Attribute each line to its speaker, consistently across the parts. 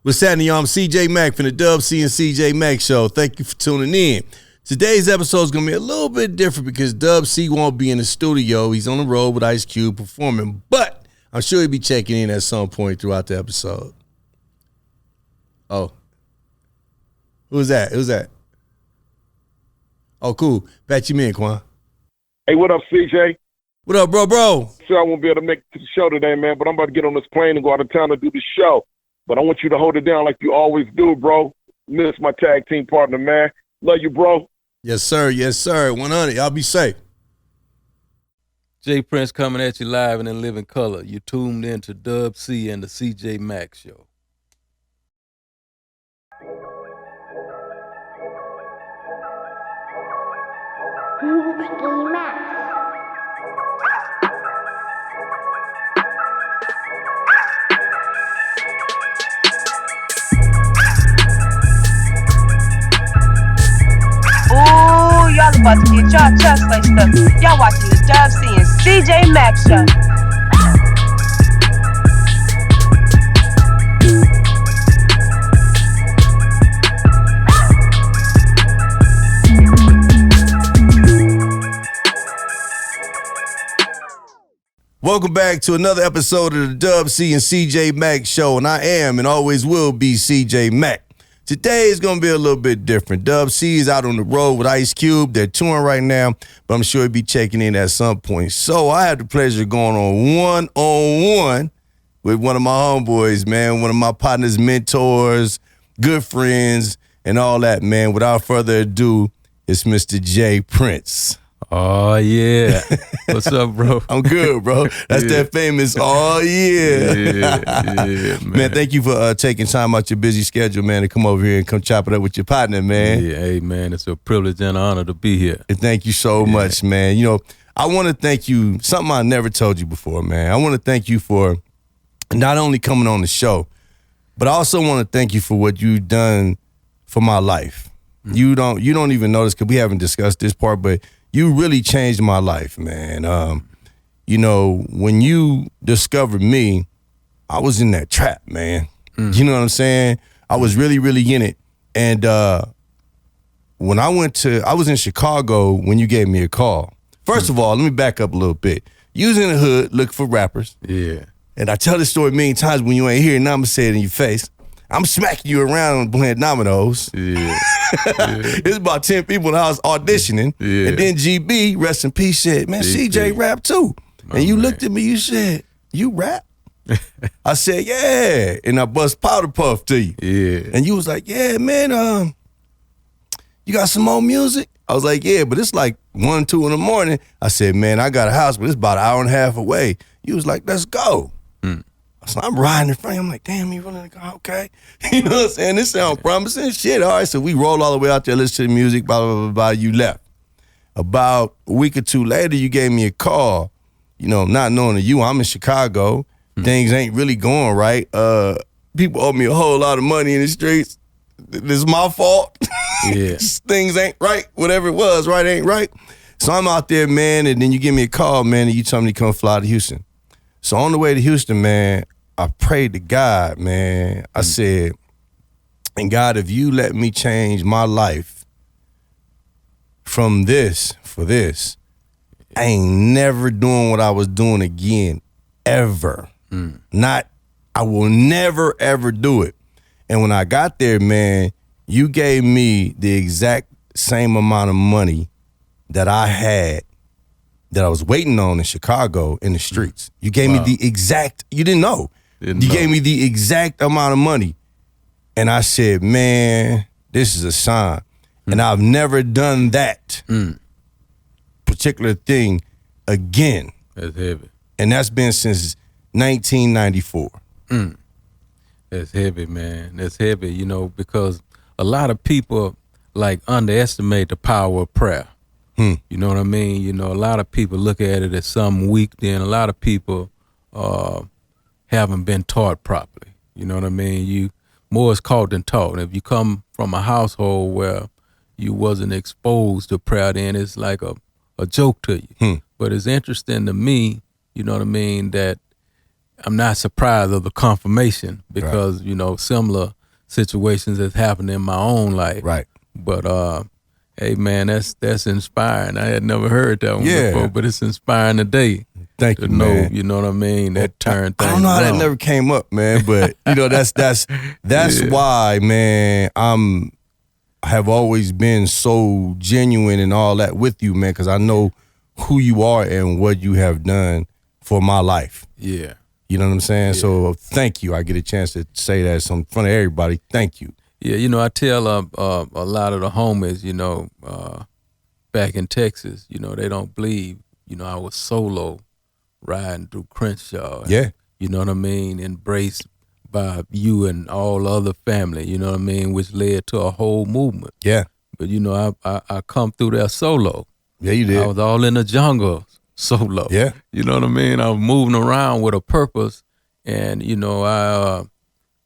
Speaker 1: What's happening, y'all? I'm CJ Mack from the Dub C and CJ Mack Show. Thank you for tuning in. Today's episode is going to be a little bit different because Dub C won't be in the studio. He's on the road with Ice Cube performing, but I'm sure he'll be checking in at some point throughout the episode. Oh. Who's that? Who's that? Oh, cool. Pat you in, Quan.
Speaker 2: Hey, what up, CJ?
Speaker 1: What up, bro?
Speaker 2: Sure, I won't be able to make it to the show today, man, but I'm about to get on this plane and go out of town to do the show. But I want you to hold it down like you always do, bro. Miss my tag team partner, man. Love you, bro.
Speaker 1: Yes, sir. 100. Y'all be safe.
Speaker 3: Jay Prince coming at you live and in living color. You tuned in to Dub C and the CJ Mack Show.
Speaker 4: Ooh, y'all about to get y'all chest laced up. Y'all watching the Dub C and CJ Mack Show.
Speaker 1: Welcome back to another episode of the Dub C and CJ Mack Show, and I am and always will be CJ Mack. Today is going to be a little bit different. Dub C is out on the road with Ice Cube. They're touring right now, but I'm sure he'll be checking in at some point. So I had the pleasure of going on one-on-one with one of my homeboys, man, one of my partners, mentors, good friends, and all that, man. Without further ado, it's Mr. Jay Prince.
Speaker 3: Oh, yeah. What's up, bro?
Speaker 1: I'm good, bro. That's that famous, oh, yeah. Man, thank you for taking time out your busy schedule, man, to come over here and come chop it up with your partner, man.
Speaker 3: Yeah, hey, man, it's a privilege and an honor to be here.
Speaker 1: And thank you so much, man. You know, I want to thank you, something I never told you before, man. I want to thank you for not only coming on the show, but I also want to thank you for what you've done for my life. Mm-hmm. You don't even notice, because we haven't discussed this part, but you really changed my life, man. You know, when you discovered me, I was in that trap, man. You know what I'm saying? I was really, really in it. And when I was in Chicago when you gave me a call. First of all, let me back up a little bit. You was in the hood looking for rappers.
Speaker 3: Yeah.
Speaker 1: And I tell this story a million times when you ain't here, and I'm going to say it in your face. I'm smacking you around playing dominoes.
Speaker 3: Yeah.
Speaker 1: It's about 10 people in the house auditioning.
Speaker 3: Yeah.
Speaker 1: And then GB, rest in peace, said, man, CJ rap too. And you looked at me, you said, you rap? I said, yeah. And I bust Powder Puff to you.
Speaker 3: Yeah.
Speaker 1: And you was like, yeah, man, you got some more music? I was like, yeah, but it's like 1, 2 in the morning. I said, man, I got a house, but it's about an hour and a half away. You was like, let's go. So I'm riding in front of him, I'm like, damn, you willing to go? Okay. You know what I'm saying? This sounds promising shit. All right, so we roll all the way out there, listen to the music, blah, blah, blah, blah. You left. About a week or two later, you gave me a call, you know, not knowing that I'm in Chicago. Things ain't really going right. People owe me a whole lot of money in the streets. This is my fault.
Speaker 3: Yeah.
Speaker 1: Things ain't right. Whatever it was, right ain't right. So I'm out there, man, and then you give me a call, man, and you tell me to come fly to Houston. So on the way to Houston, man, I prayed to God, man. I said, and God, if you let me change my life from this for this, I ain't never doing what I was doing again, ever. I will never, ever do it. And when I got there, man, you gave me the exact same amount of money that I had, that I was waiting on in Chicago in the streets. You gave me the exact, you didn't know. Gave me the exact amount of money. And I said, man, this is a sign. And I've never done that particular thing again.
Speaker 3: That's heavy.
Speaker 1: And that's been since 1994.
Speaker 3: That's heavy, man. That's heavy, you know, because a lot of people like underestimate the power of prayer. You know what I mean? You know, a lot of people look at it as something weak. Then a lot of people haven't been taught properly. You know what I mean? More is caught than taught. And if you come from a household where you wasn't exposed to prayer, then it's like a joke to you. But it's interesting to me, you know what I mean, that I'm not surprised of the confirmation because, you know, similar situations has happened in my own life.
Speaker 1: Right.
Speaker 3: But hey man, that's inspiring. I had never heard that one before, but it's inspiring today.
Speaker 1: Thank
Speaker 3: to
Speaker 1: you,
Speaker 3: know,
Speaker 1: man.
Speaker 3: You know what I mean? That turned things
Speaker 1: I don't know how
Speaker 3: around.
Speaker 1: that never came up, man, but you know, that's why, man, have always been so genuine and all that with you, man, because I know who you are and what you have done for my life.
Speaker 3: Yeah.
Speaker 1: You know what I'm saying?
Speaker 3: Yeah.
Speaker 1: So thank you. I get a chance to say that in front of everybody. Thank you.
Speaker 3: Yeah, you know, I tell a lot of the homies, you know, back in Texas, you know, they don't believe, you know, I was solo riding through Crenshaw. And,
Speaker 1: Yeah.
Speaker 3: You know what I mean? Embraced by you and all other family, you know what I mean? Which led to a whole movement.
Speaker 1: Yeah.
Speaker 3: But, you know, I come through there solo.
Speaker 1: Yeah, you did.
Speaker 3: I was all in the jungle solo.
Speaker 1: Yeah.
Speaker 3: You know what I mean? I was moving around with a purpose. And, you know,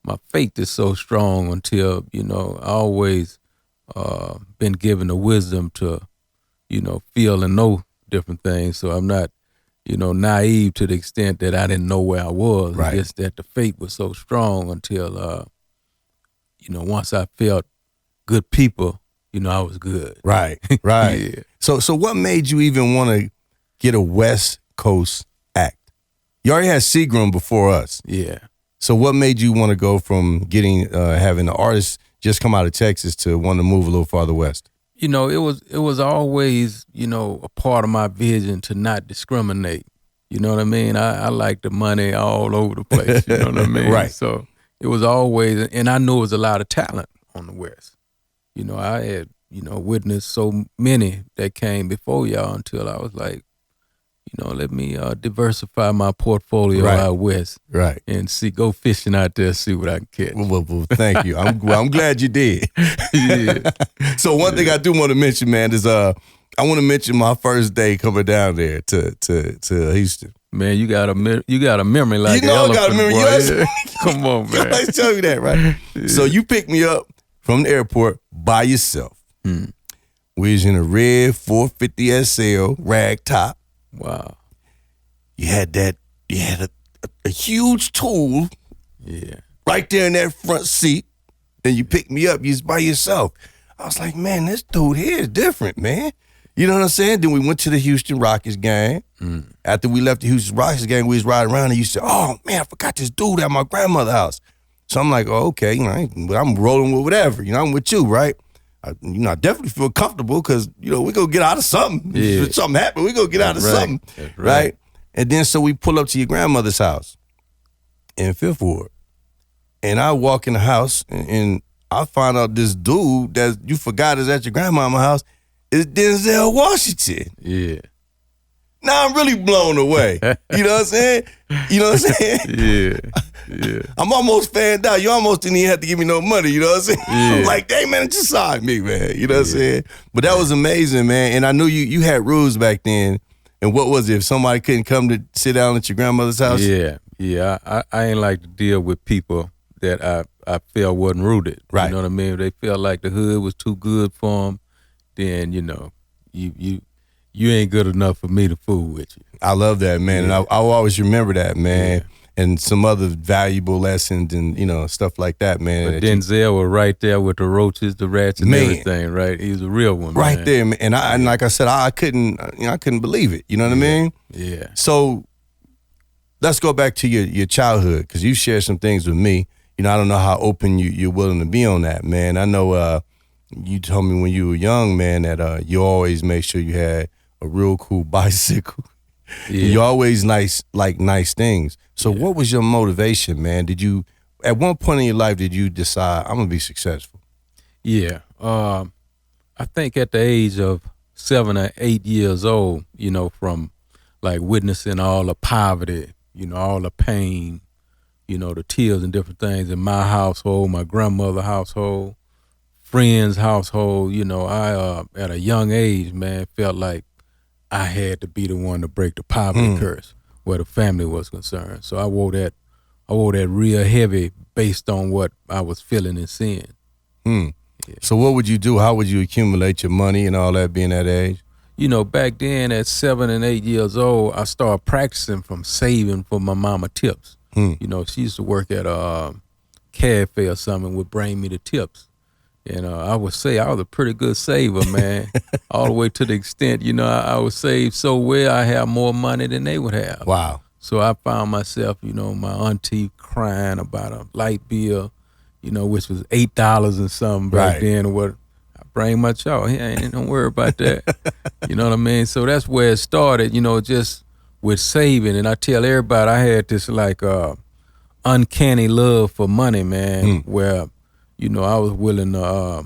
Speaker 3: my faith is so strong until, you know, I always been given the wisdom to, you know, feel and know different things. So I'm not, you know, naive to the extent that I didn't know where I was.
Speaker 1: Right.
Speaker 3: Just that the faith was so strong until, you know, once I felt good people, you know, I was good.
Speaker 1: Right, right.
Speaker 3: Yeah.
Speaker 1: So what made you even want to get a West Coast act? You already had Seagram before us.
Speaker 3: Yeah.
Speaker 1: So what made you want to go from getting having the artist just come out of Texas to want to move a little farther west?
Speaker 3: You know, it was always, you know, a part of my vision to not discriminate. You know what I mean? I like the money all over the place. You know what I mean?
Speaker 1: Right.
Speaker 3: So it was always, and I knew it was a lot of talent on the West. You know, I had, you know, witnessed so many that came before y'all until I was like, you know, let me diversify my portfolio out west,
Speaker 1: right,
Speaker 3: and go fishing out there, see what I can catch.
Speaker 1: Well, thank you. I'm glad you did.
Speaker 3: Yeah.
Speaker 1: So one thing I do want to mention, man, is I want to mention my first day coming down there to Houston.
Speaker 3: Man, you got a memory like
Speaker 1: you know
Speaker 3: an
Speaker 1: I got a memory.
Speaker 3: Yeah. Come on, man.
Speaker 1: You always tell me that, right? Yeah. So you picked me up from the airport by yourself. We was in a red 450 SL rag top.
Speaker 3: Wow.
Speaker 1: You had a huge tool right there in that front seat. Then you picked me up, you was by yourself. I was like, man, this dude here is different, man. You know what I'm saying? Then we went to the Houston Rockets game. After we left the Houston Rockets game, we was riding around and you said, oh man, I forgot this dude at my grandmother's house. So I'm like, oh, okay, you know, I'm rolling with whatever. You know, I'm with you, right? I definitely feel comfortable because, you know, we go get out of something.
Speaker 3: Yeah.
Speaker 1: If something happened, we go get out of something.
Speaker 3: That's
Speaker 1: right? And then so we pull up to your grandmother's house in Fifth Ward. And I walk in the house and I find out this dude that you forgot is at your grandmama's house is Denzel Washington.
Speaker 3: Yeah.
Speaker 1: Now I'm really blown away. You know what I'm saying? You know what I'm saying?
Speaker 3: Yeah.
Speaker 1: I'm almost fanned out. You almost didn't even have to give me no money. You know what I'm saying?
Speaker 3: Yeah.
Speaker 1: I'm like, dang, man, just sign me, man. You know what I'm saying? But that was amazing, man. And I knew you had rules back then. And what was it? If somebody couldn't come to sit down at your grandmother's house?
Speaker 3: Yeah. I ain't like to deal with people that I felt wasn't rooted.
Speaker 1: Right.
Speaker 3: You know what I mean? If they felt like the hood was too good for them, then, you know, you ain't good enough for me to fool with you.
Speaker 1: I love that, man.
Speaker 3: Yeah.
Speaker 1: And I'll always remember that, man. Yeah. And some other valuable lessons and, you know, stuff like that, man.
Speaker 3: But Denzel was right there with the roaches, the rats, and everything, right? He was a real one,
Speaker 1: right
Speaker 3: man.
Speaker 1: there, man. And like I said, I couldn't believe it. You know what I mean?
Speaker 3: Yeah.
Speaker 1: So let's go back to your childhood because you shared some things with me. You know, I don't know how open you're willing to be on that, man. I know you told me when you were young, man, that you always made sure you had a real cool bicycle. Yeah. You always nice things. So what was your motivation, man? Did you, at one point in your life, did you decide, I'm going to be successful?
Speaker 3: Yeah. I think at the age of 7 or 8 years old, you know, from like witnessing all the poverty, you know, all the pain, you know, the tears and different things in my household, my grandmother's household, friends' household, you know, I, at a young age, man, felt like I had to be the one to break the poverty curse where the family was concerned. So I wore that real heavy based on what I was feeling and seeing.
Speaker 1: Yeah. So what would you do? How would you accumulate your money and all that being that age?
Speaker 3: You know, back then at 7 and 8 years old, I started practicing from saving for my mama tips. You know, she used to work at a cafe or something, would bring me the tips. And I would say I was a pretty good saver, man, all the way to the extent, you know, I would save so well I have more money than they would have.
Speaker 1: Wow.
Speaker 3: So I found myself, you know, my auntie crying about a light bill, you know, which was $8 and something back then. Or what? I bring my child. Hey, don't worry about that. You know what I mean? So that's where it started, you know, just with saving. And I tell everybody I had this like uncanny love for money, man, where, you know, I was willing to,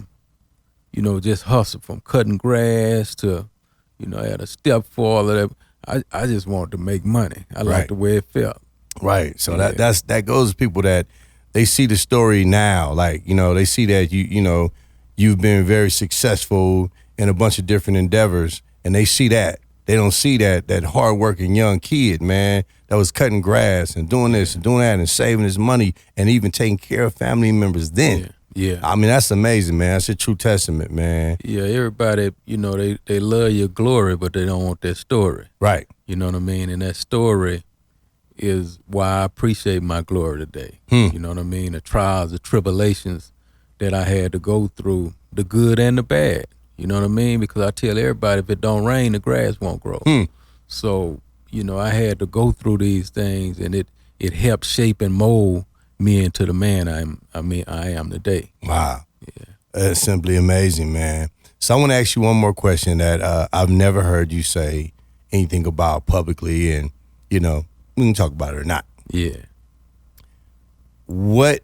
Speaker 3: you know, just hustle from cutting grass to, you know, I had a stepfather that I just wanted to make money. I liked the way it felt.
Speaker 1: Right. So that goes to people that they see the story now. Like, you know, they see that you know, you've been very successful in a bunch of different endeavors, and they see that. They don't see that hardworking young kid, man, that was cutting grass and doing this and doing that and saving his money and even taking care of family members then.
Speaker 3: Yeah.
Speaker 1: I mean, that's amazing, man. That's a true testament, man.
Speaker 3: Yeah, everybody, you know, they love your glory, but they don't want their story.
Speaker 1: Right.
Speaker 3: You know what I mean? And that story is why I appreciate my glory today. You know what I mean? The trials, the tribulations that I had to go through, the good and the bad. You know what I mean? Because I tell everybody, if it don't rain, the grass won't grow. So, you know, I had to go through these things, and it helped shape and mold me into the man I am today.
Speaker 1: Wow. Yeah. That's simply amazing, man. So I want to ask you one more question that I've never heard you say anything about publicly, and, you know, we can talk about it or not.
Speaker 3: Yeah.
Speaker 1: What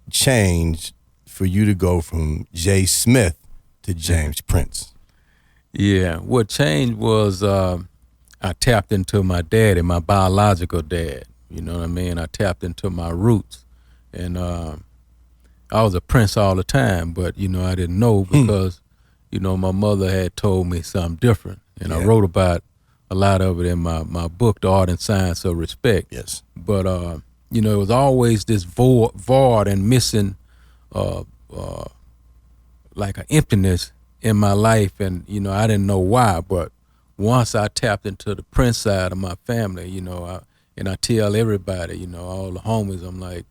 Speaker 1: changed for you to go from Jay Smith to James Prince?
Speaker 3: Yeah. What changed was I tapped into my daddy, my biological dad. You know what I mean? I tapped into my roots. And I was a Prince all the time, but, you know, I didn't know because, you know, my mother had told me something different. And I wrote about a lot of it in my book, The Art and Science of Respect.
Speaker 1: Yes.
Speaker 3: But, you know, it was always this void and missing, like an emptiness in my life. And, you know, I didn't know why. But once I tapped into the Prince side of my family, you know, and I tell everybody, you know, all the homies, I'm like,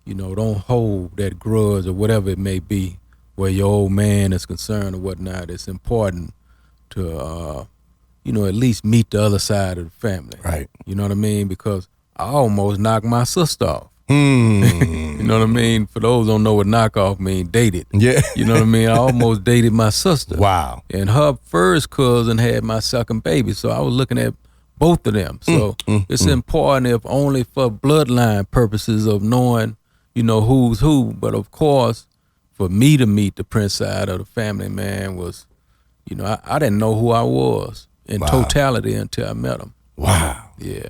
Speaker 3: you know, don't hold that grudge or whatever it may be where your old man is concerned or whatnot. It's important to, you know, at least meet the other side of the family.
Speaker 1: Right.
Speaker 3: You know what I mean? Because I almost knocked my sister off.
Speaker 1: You
Speaker 3: know what I mean? For those who don't know what knockoff mean, dated.
Speaker 1: Yeah.
Speaker 3: You know what I mean? I almost dated my sister.
Speaker 1: Wow.
Speaker 3: And her first cousin had my second baby, so I was looking at both of them. So it's important, if only for bloodline purposes of knowing, you know, who's who. But of course, for me to meet the Prince side of the family, man, was, you know, I didn't know who I was in totality until I met him.
Speaker 1: Wow.
Speaker 3: Yeah.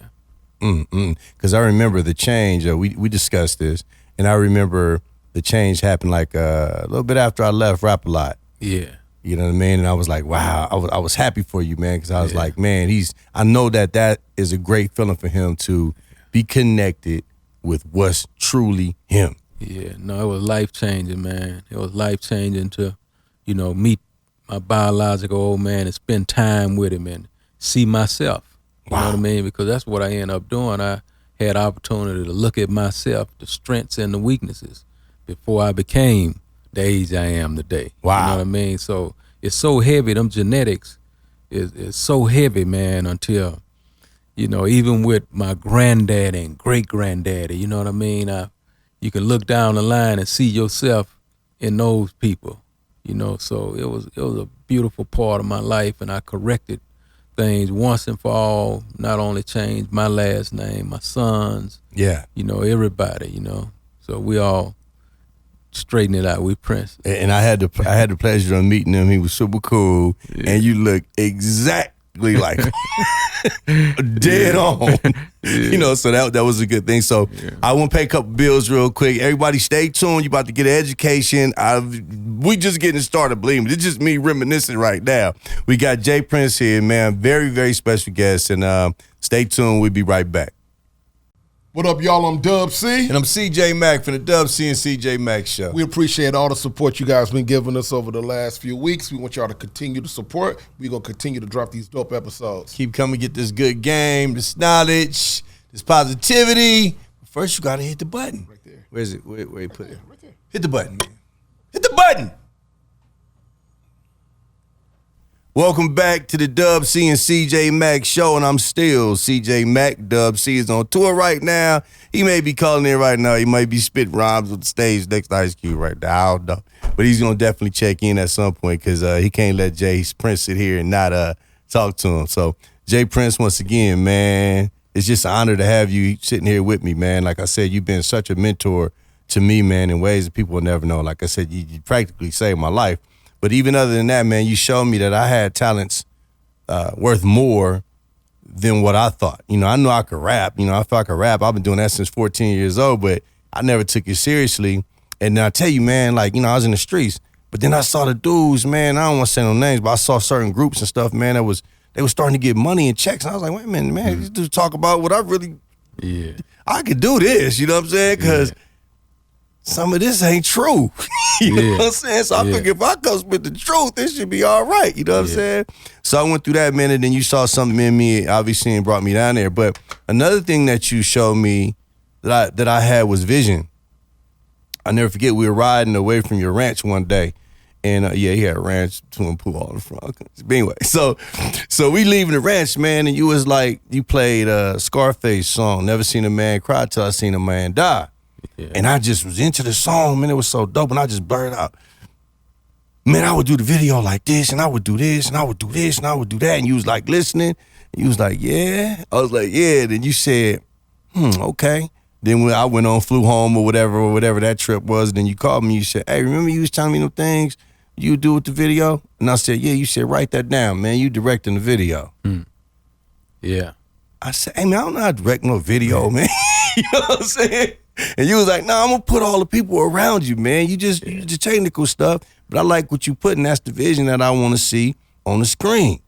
Speaker 1: Because I remember the change. We discussed this, and I remember the change happened like a little bit after I left Rap A Lot.
Speaker 3: Yeah.
Speaker 1: You know what I mean? And I was like, wow. I was happy for you, man, because I was like, man, I know that is a great feeling for him to be connected with what's truly him.
Speaker 3: Yeah, no, it was life-changing, man. It was life-changing to, you know, meet my biological old man and spend time with him and see myself. You know what I mean? Because that's what I ended up doing. I had opportunity to look at myself, the strengths and the weaknesses, before I became the age I am today.
Speaker 1: Wow.
Speaker 3: You know what I mean? So it's so heavy. Them genetics is so heavy, man, until, you know, even with my granddaddy and great-granddaddy, you know what I mean? You can look down the line and see yourself in those people, you know. So it was a beautiful part of my life, and I corrected things once and for all. Not only changed my last name, my sons, you know, everybody, you know. So we all straighten it out. We Prince.
Speaker 1: And I had the pleasure of meeting him. He was super cool, and you look exactly like dead on. You know, so that was a good thing. So I want to pay a couple bills real quick. Everybody stay tuned. You about to get an education. We just getting started, believe me. It's just me reminiscing right now. We got Jay Prince here, man. Very, very special guest. And stay tuned. We'll be right back.
Speaker 5: What up, y'all? I'm Dub C.
Speaker 1: And I'm CJ Mack from the Dub C and CJ Mack Show.
Speaker 5: We appreciate all the support you guys been giving us over the last few weeks. We want y'all to continue to support. We're going to continue to drop these dope episodes.
Speaker 1: Keep coming, get this good game, this knowledge, this positivity. First, you got to hit the button.
Speaker 5: Right there.
Speaker 1: Where is it? Where you put it?
Speaker 5: Right there.
Speaker 1: Hit the button, man. Hit the button. Welcome back to the Dub C and CJ Mack show, and I'm still CJ Mack. Dub C is on tour right now. He may be calling in right now. He might be spitting rhymes with the stage next to Ice Cube right now. I don't know. But he's going to definitely check in at some point because he can't let Jay Prince sit here and not talk to him. So, Jay Prince, once again, man, it's just an honor to have you sitting here with me, man. Like I said, you've been such a mentor to me, man, in ways that people will never know. Like I said, you practically saved my life. But even other than that, man, you showed me that I had talents worth more than what I thought. You know, I knew I could rap. You know, I felt I could rap. I've been doing that since 14 years old, but I never took it seriously. And I tell you, man, like, you know, I was in the streets, but then I saw the dudes, man, I don't want to say no names, but I saw certain groups and stuff, man, they was starting to get money and checks. And I was like, wait a minute, man, these dudes talk about what I really, I could do this, you know what I'm saying? Because some of this ain't true. You know what I'm saying? So I figured if I come spit the truth, this should be all right. You know what I'm saying? So I went through that, man, and then you saw something in me, obviously, and brought me down there. But another thing that you showed me that I had was vision. I never forget, we were riding away from your ranch one day. And he had a ranch, swimming pool all in front. But anyway, so we leaving the ranch, man, and you was like, you played Scarface song, Never Seen a Man Cry Till I Seen a Man Die. Yeah. And I just was into the song, man. It was so dope, and I just blurred out, man, I would do the video like this, and I would do this, and I would do this, and I would do that. And you was like listening, and you was like, yeah. I was like, yeah. Then you said, okay. Then when I went on, flew home or whatever that trip was, then you called me, you said, hey, remember you was telling me them things you do with the video? And I said, yeah. You said, write that down, man. You directing the video.
Speaker 3: Yeah.
Speaker 1: I said, hey, man, I don't know how to direct no video, man. You know what I'm saying? And you was like, nah, I'm gonna put all the people around you, man. You just technical stuff, but I like what you put, and that's the vision that I want to see on the screen.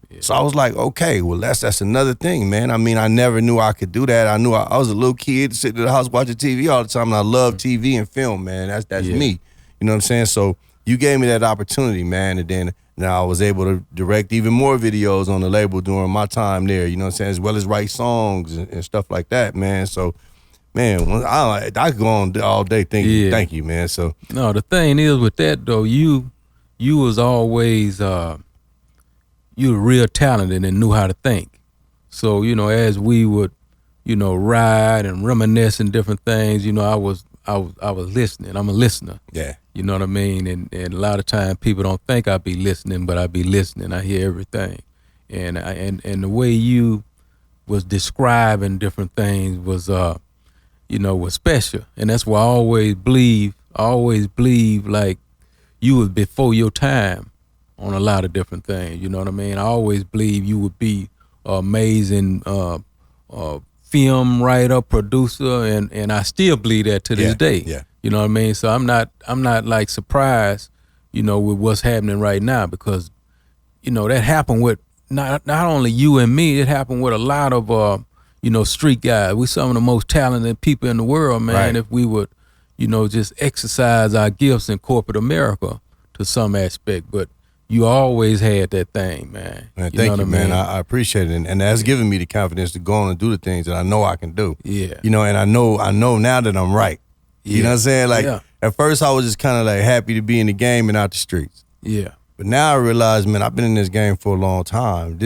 Speaker 1: Yeah. So I was like, okay, well, that's another thing, man. I mean, I never knew I could do that. I knew I was a little kid sitting in the house watching TV all the time, and I love TV and film, man. That's me. You know what I'm saying? So you gave me that opportunity, man, and then now I was able to direct even more videos on the label during my time there, you know what I'm saying, as well as write songs and stuff like that, man. So, man, I could go on all day thinking, thank you, man. So
Speaker 3: no, the thing is with that though, you was always you were real talented and knew how to think. So you know, as we would, you know, ride and reminisce and different things, you know, I was listening. I'm a listener. Yeah. You know what I mean? And a lot of times people don't think I be listening, but I be listening. I hear everything, and the way you was describing different things was you know, was special. And that's why I always believe like you was before your time on a lot of different things. You know what I mean? I always believe you would be an amazing film writer, producer, and I still believe that to this day. Yeah. You know what I mean? So I'm not like surprised, you know, with what's happening right now, because, you know, that happened with not only you and me, it happened with a lot of you know, street guys. We some of the most talented people in the world, man. Right. If we would, you know, just exercise our gifts in corporate America to some aspect. But you always had that thing, man.
Speaker 1: Man, thank you, man. I appreciate it, and that's given me the confidence to go on and do the things that I know I can do. Yeah. You know, and I know now that I'm right. Yeah. You know what I'm saying? Like at first, I was just kind of like happy to be in the game and out the streets. Yeah. But now I realize, man, I've been in this game for a long time.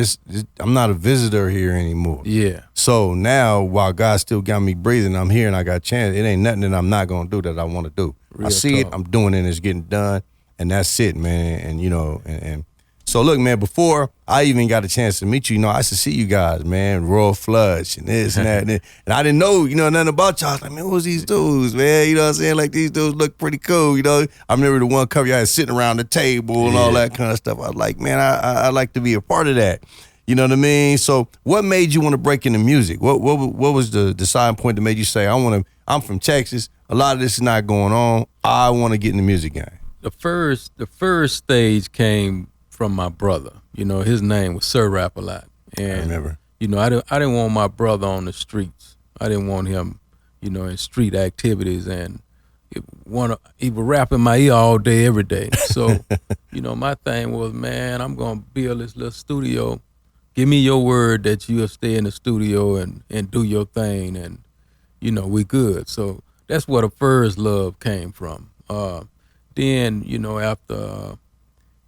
Speaker 1: I'm not a visitor here anymore. Yeah. So now, while God still got me breathing, I'm here and I got a chance. It ain't nothing that I'm not gonna do that I want to do. Real I see talk. It, I'm doing it, and it's getting done, and that's it, man. And you know, and so look, man. Before I even got a chance to meet you, you know, I used to see you guys, man, Royal Flush and this and that, and I didn't know, you know, nothing about y'all. I was like, man, who's these dudes, man? You know what I'm saying? Like, these dudes look pretty cool, you know. I remember the one cover y'all had sitting around the table and all that kind of stuff. I was like, man, I like to be a part of that. You know what I mean? So, what made you want to break into music? What was the deciding point that made you say, I'm from Texas. A lot of this is not going on. I want to get in the music game.
Speaker 3: The first stage came from my brother. You know, his name was Sir Rap-A-Lot. And, I remember. You know, I didn't want my brother on the streets. I didn't want him, you know, in street activities, and he would rap in my ear all day, every day. So, you know, my thing was, man, I'm gonna build this little studio. Give me your word that you'll stay in the studio and do your thing. And, we good. So that's where the first love came from. Then, after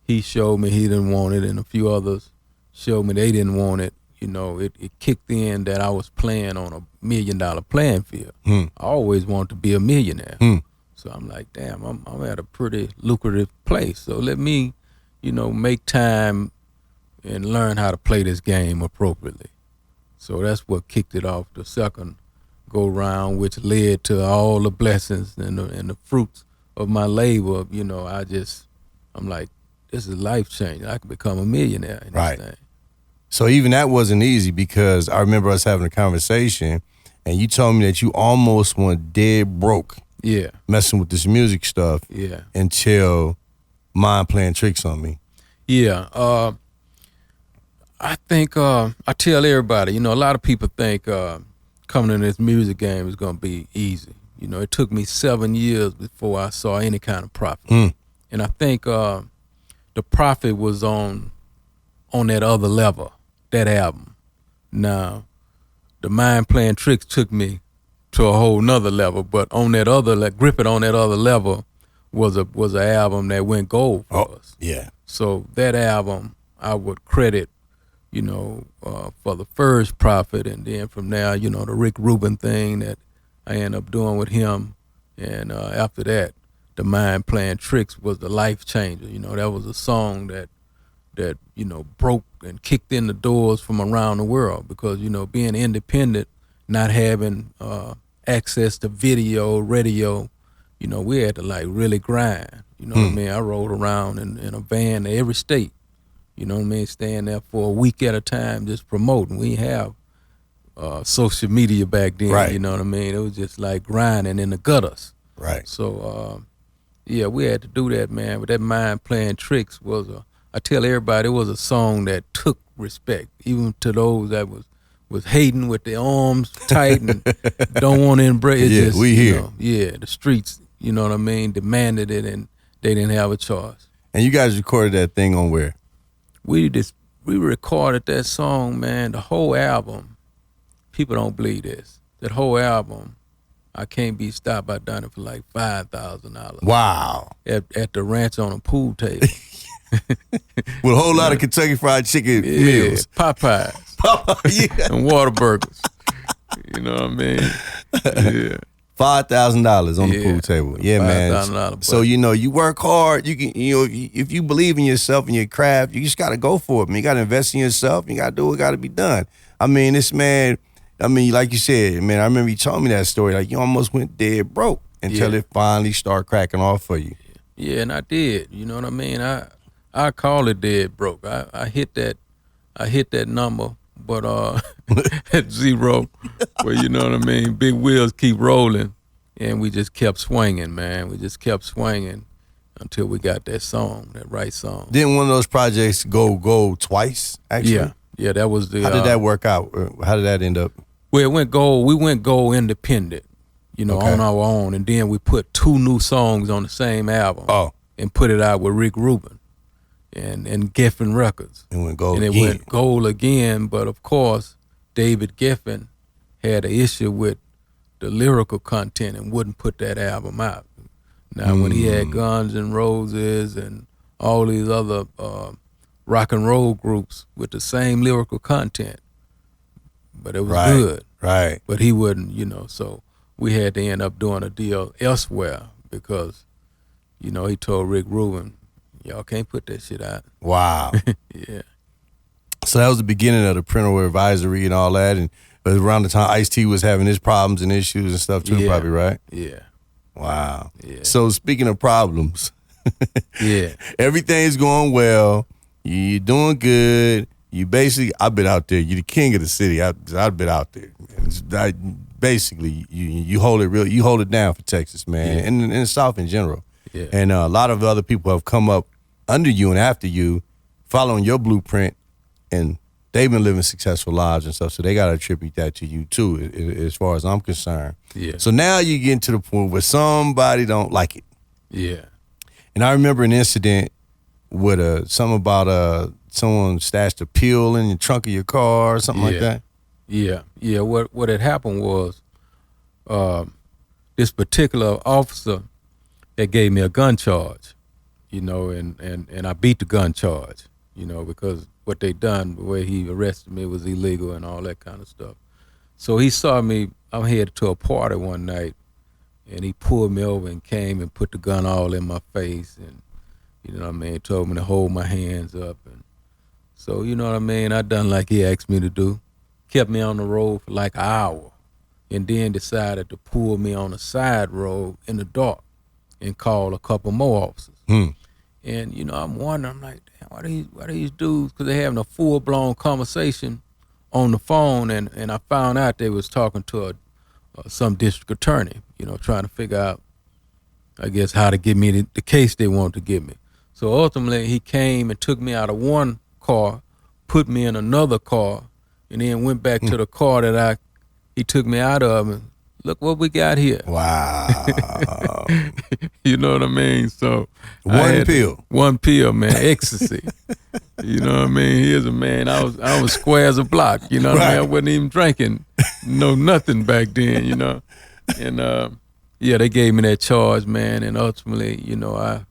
Speaker 3: he showed me he didn't want it, and a few others showed me they didn't want it, it kicked in that I was playing on $1 million playing field. I always wanted to be a millionaire. So I'm like, damn, I'm at a pretty lucrative place. So let me, make time and learn how to play this game appropriately. So that's what kicked it off the second go round, which led to all the blessings and the fruits of my labor. I'm like, this is life changing. I can become a millionaire in
Speaker 1: Right.
Speaker 3: this thing.
Speaker 1: So even that wasn't easy, because I remember us having a conversation and you told me that you almost went dead broke
Speaker 3: Yeah,
Speaker 1: messing with this music stuff
Speaker 3: yeah.
Speaker 1: until Mind playing tricks on me.
Speaker 3: Yeah, I think I tell everybody, a lot of people think coming in this music game is going to be easy. It took me 7 years before I saw any kind of profit. And I think the profit was on that other level, that album. Now, the Mind Playing Tricks took me to a whole nother level, but on that other, Grip It on that other level was an album that went gold for us.
Speaker 1: Yeah.
Speaker 3: So that album I would credit, for the first profit, and then from there, the Rick Rubin thing that I ended up doing with him, and after that, the Mind Playing Tricks was the life changer. That was a song that broke and kicked in the doors from around the world, because being independent, not having access to video, radio, we had to really grind. What I mean? I rode around in a van to every state. Staying there for a week at a time, just promoting. We didn't have social media back then.
Speaker 1: Right.
Speaker 3: You know what I mean? It was just like grinding in the gutters.
Speaker 1: Right.
Speaker 3: So we had to do that, man. But that Mind Playing Tricks was I tell everybody, it was a song that took respect, even to those that was hating with their arms tight and don't want to embrace it.
Speaker 1: Yeah,
Speaker 3: just,
Speaker 1: we here.
Speaker 3: The streets, what I mean, demanded it, and they didn't have a choice.
Speaker 1: And you guys recorded that thing on where?
Speaker 3: We recorded that song, man, the whole album. People don't believe this. That whole album, I Can't Be Stopped, I done it for like $5,000.
Speaker 1: Wow.
Speaker 3: At the ranch on a pool table.
Speaker 1: With a whole lot of Kentucky Fried Chicken meals.
Speaker 3: Popeyes.
Speaker 1: Yeah.
Speaker 3: And Whataburgers. You know what I mean? Yeah.
Speaker 1: $5,000 on the
Speaker 3: Yeah.
Speaker 1: pool table. Yeah, man.
Speaker 3: $5,000,
Speaker 1: So you work hard. You can, if you believe in yourself and your craft, you just got to go for it, man. You got to invest in yourself. You got to do what got to be done. I mean, this man. I mean, like you said, man. I remember you told me that story. Like you almost went dead broke until it finally started cracking off for you.
Speaker 3: Yeah, and I did. You know what I mean? I call it dead broke. I hit that number, but at zero. But you know what I mean? Big wheels keep rolling, and we just kept swinging, man. We just kept swinging until we got that song, that right song.
Speaker 1: Didn't one of those projects go twice? Actually,
Speaker 3: Yeah, that was the.
Speaker 1: How did that work out? How did that end up?
Speaker 3: Well, it went gold. We went gold independent,
Speaker 1: Okay.
Speaker 3: on our own, and then we put 2 new songs on the same album.
Speaker 1: Oh.
Speaker 3: And put it out with Rick Rubin and Geffen Records.
Speaker 1: It went gold
Speaker 3: and it
Speaker 1: again.
Speaker 3: went gold again, but of course, David Geffen had an issue with the lyrical content and wouldn't put that album out. Now, when he had Guns N' Roses and all these other rock and roll groups with the same lyrical content, but it was good.
Speaker 1: Right.
Speaker 3: But he wouldn't, so we had to end up doing a deal elsewhere because, he told Rick Rubin, y'all can't put that shit out.
Speaker 1: Wow.
Speaker 3: Yeah.
Speaker 1: So that was the beginning of the parental advisory and all that, and it was around the time Ice-T was having his problems and issues and stuff too,
Speaker 3: Yeah.
Speaker 1: probably, right?
Speaker 3: Yeah.
Speaker 1: Wow.
Speaker 3: Yeah.
Speaker 1: So speaking of problems,
Speaker 3: Yeah.
Speaker 1: everything's going well. You're doing good. You basically, I've been out there. You're the king of the city. I've been out there. Basically, you hold it real. You hold it down for Texas, man, and in the South in general.
Speaker 3: Yeah.
Speaker 1: And a lot of other people have come up under you and after you, following your blueprint, and they've been living successful lives and stuff. So they got to attribute that to you too, as far as I'm concerned.
Speaker 3: Yeah.
Speaker 1: So now you get to the point where somebody don't like it.
Speaker 3: Yeah.
Speaker 1: And I remember an incident with something about someone stashed a pill in the trunk of your car or something like that.
Speaker 3: Yeah. Yeah. What had happened was this particular officer that gave me a gun charge, you know, and I beat the gun charge, you know, because what they done, the way he arrested me was illegal and all that kind of stuff. So he saw me, I'm headed to a party one night, and he pulled me over and came and put the gun all in my face, and, you know what I mean, told me to hold my hands up. And so, you know what I mean, I done like he asked me to do. Kept me on the road for like an hour, and then decided to pull me on a side road in the dark and call a couple more officers. And, you know, I'm wondering, I'm like, damn, why these dudes, because they're having a full-blown conversation on the phone, and I found out they was talking to some district attorney, you know, trying to figure out, I guess, how to give me the case they wanted to give me. So ultimately, he came and took me out of one car, put me in another car, and then went back to the car that he took me out of, and look what we got here.
Speaker 1: Wow.
Speaker 3: You know what I mean? So
Speaker 1: One pill,
Speaker 3: man, ecstasy. You know what I mean? Here's a man, I was square as a block, you know what I mean? I wasn't even drinking, nothing back then, you know? And yeah, they gave me that charge, man, and ultimately, you know, I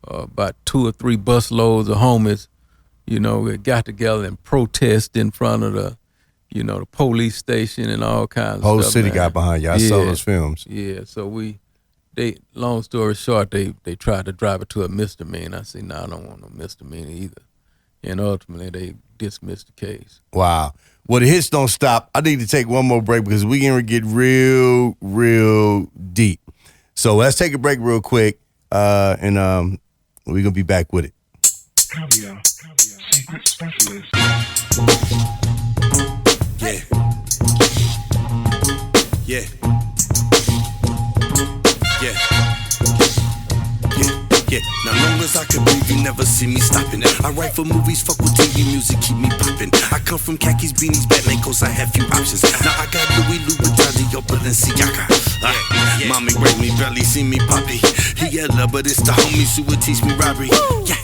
Speaker 3: about 2 or 3 busloads of homies, you know, we got together and protest in front of the, you know, the police station and all kinds of stuff.
Speaker 1: Whole city
Speaker 3: man.
Speaker 1: got behind you. I saw those films.
Speaker 3: Yeah, so long story short, they tried to drive it to a misdemeanor. I said, no, I don't want no misdemeanor either. And ultimately, they dismissed the case.
Speaker 1: Wow. Well, the hits don't stop. I need to take one more break because we're going to get real, real deep. So let's take a break real quick, and we're going to be back with it.
Speaker 6: Caviar. Secret specialist.
Speaker 1: Yeah. Yeah. Yeah. Yeah, now long as I can breathe, you never see me stopping. I write for movies, fuck with TV music, keep me popping. I come from khakis, beanies, Batman coats, I have few options. Now I got Louis Vuitton, yo, Balenciaga. Mommy raised me, barely see me poppy. He yella, but it's the homies who would teach me robbery. Yeah,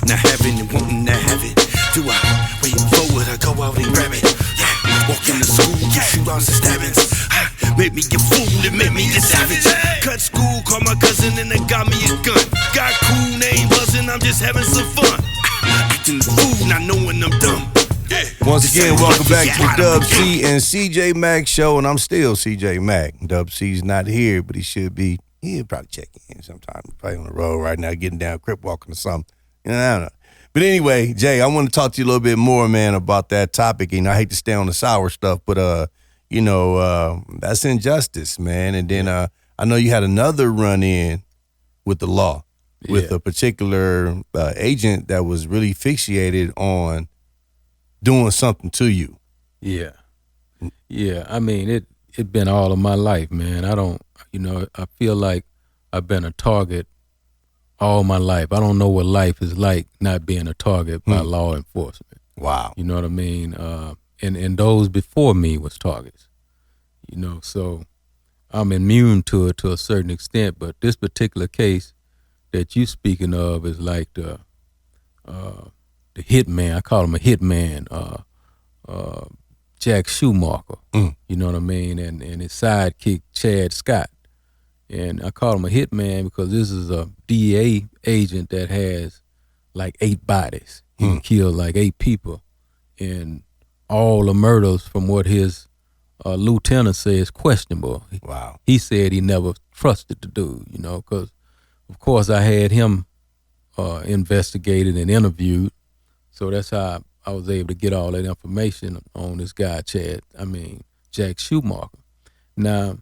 Speaker 1: now having and wanting to have it. Do I wait forward or go out and grab it? Yeah, walk into school, get shootouts and stabbings. Made me get fooled and made me get savage. Cut school, call my cousin and they got me a gun. Got cool, they ain't buzzing, I'm just having some fun. Acting the fool, not knowing I'm dumb. Once again, welcome back to the Dub C and CJ Mack show, and I'm still CJ Mack. Dub C's not here, but he should be. He'll probably check in sometime. He's probably on the road right now, getting down, crip walking or something. You know, I don't know. But anyway, Jay, I want to talk to you a little bit more, man, about that topic. And I hate to stay on the sour stuff, but you know, that's injustice, man. And then I know you had another run-in with the law, with a particular agent that was really fixated on doing something to you. Yeah.
Speaker 3: Yeah, I mean, it been all of my life, man. I feel like I've been a target all my life. I don't know what life is like not being a target by law enforcement.
Speaker 1: Wow.
Speaker 3: You know what I mean? And those before me was targets, you know, so I'm immune to it to a certain extent, but this particular case that you speaking of is like the hitman. I call him a hitman, Jack Schumacher, you know what I mean, and his sidekick, Chad Scott. And I call him a hitman because this is a DEA agent that has like 8 bodies. He can kill like 8 people, and all the murders, from what his lieutenant says, questionable.
Speaker 1: Wow.
Speaker 3: He said he never trusted the dude, you know, because of course I had him investigated and interviewed, so that's how I was able to get all that information on this guy, Jack Schumacher. Now,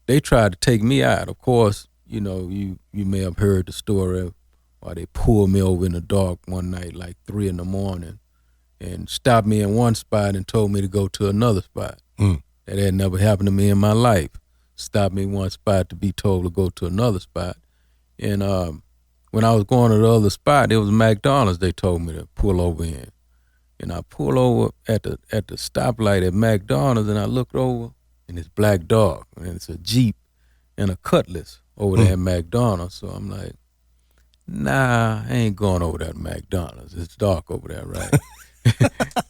Speaker 3: they tried to take me out. Of course, you know, you may have heard the story why they pulled me over in the dark one night, like 3 a.m, and stopped me in one spot and told me to go to another spot. That had never happened to me in my life. Stopped me in one spot to be told to go to another spot. And when I was going to the other spot, it was McDonald's they told me to pull over in. And I pulled over at the stoplight at McDonald's, and I looked over, and it's black dog, and it's a Jeep and a Cutlass over there at McDonald's. So I'm like, nah, I ain't going over there at McDonald's. It's dark over there, right?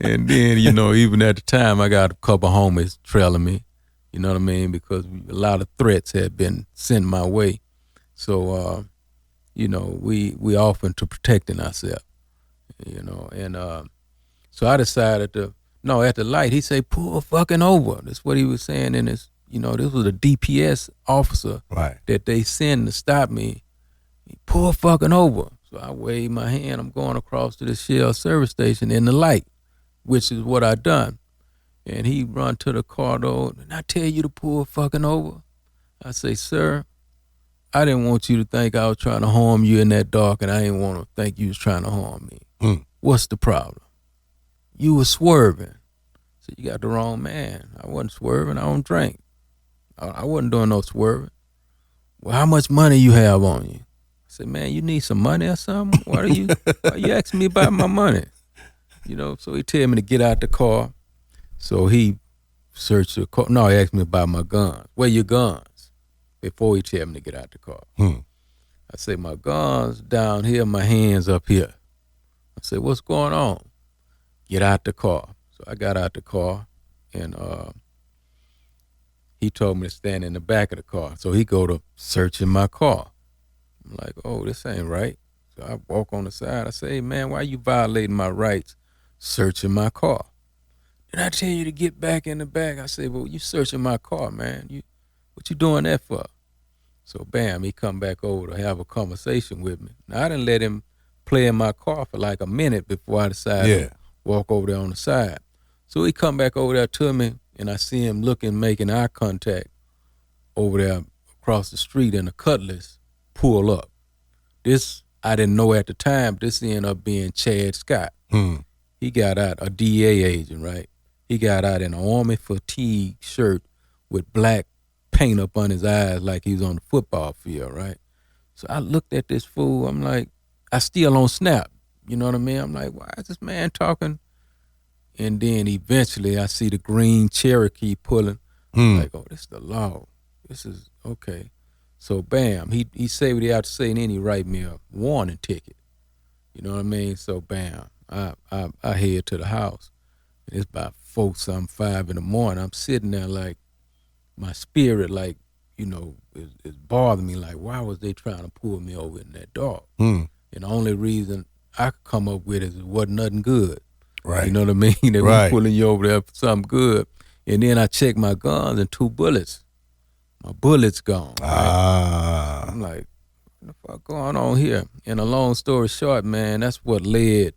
Speaker 3: And then, you know, even at the time, I got a couple homies trailing me. You know what I mean? Because a lot of threats had been sent my way. So, you know, we often to protecting ourselves, you know. And so I decided to, no, at the light, he said, pull fucking over. That's what he was saying in his, you know, this was a DPS officer
Speaker 1: Right.
Speaker 3: that they send to stop me. He pull fucking over. So I waved my hand. I'm going across to the Shell service station in the light, which is what I done. And he run to the car door, and I tell you to pull fucking over. I say, sir, I didn't want you to think I was trying to harm you in that dark, and I didn't want to think you was trying to harm me. What's the problem? You was swerving. So you got the wrong man. I wasn't swerving. I don't drink. I wasn't doing no swerving. Well, how much money you have on you? I said, man, you need some money or something? Why you asking me about my money? You know, so he tell me to get out the car. So he searched the car. No, he asked me about my guns. Where your guns? Before he tell me to get out the car. I say, my guns down here, my hands up here. I said, what's going on? Get out the car. So I got out the car, and he told me to stand in the back of the car. So he go to searching my car. I'm like, oh, this ain't right. So I walk on the side. I say, hey, man, why you violating my rights searching my car? Did I tell you to get back in the back? I said, well, you searching my car, man. What you doing that for? So, bam, he come back over to have a conversation with me. Now, I didn't let him play in my car for like a minute before I decided to walk over there on the side. So he come back over there to me, and I see him looking, making eye contact over there across the street, and a Cutlass pull up. This, I didn't know at the time, but this ended up being Chad Scott. He got out, a DA agent, right? He got out in an army fatigue shirt with black paint up on his eyes like he was on the football field, right? So I looked at this fool. I'm like, I still on snap. You know what I mean? I'm like, why is this man talking? And then eventually I see the green Cherokee pulling. I'm like, oh, this is the law. This is, okay. So bam, he say what he had to say, and then he write me a warning ticket. You know what I mean? So bam, I head to the house. It's about 4:05 in the morning. I'm sitting there like, my spirit, like, you know, is bothering me. Like, why was they trying to pull me over in that dark? And the only reason I could come up with is it wasn't nothing good.
Speaker 1: Right.
Speaker 3: You know what I mean? They were pulling you over there for something good. And then I checked my guns and 2 bullets. My bullets gone. Right? I'm like, what the fuck going on here? And a long story short, man, that's what led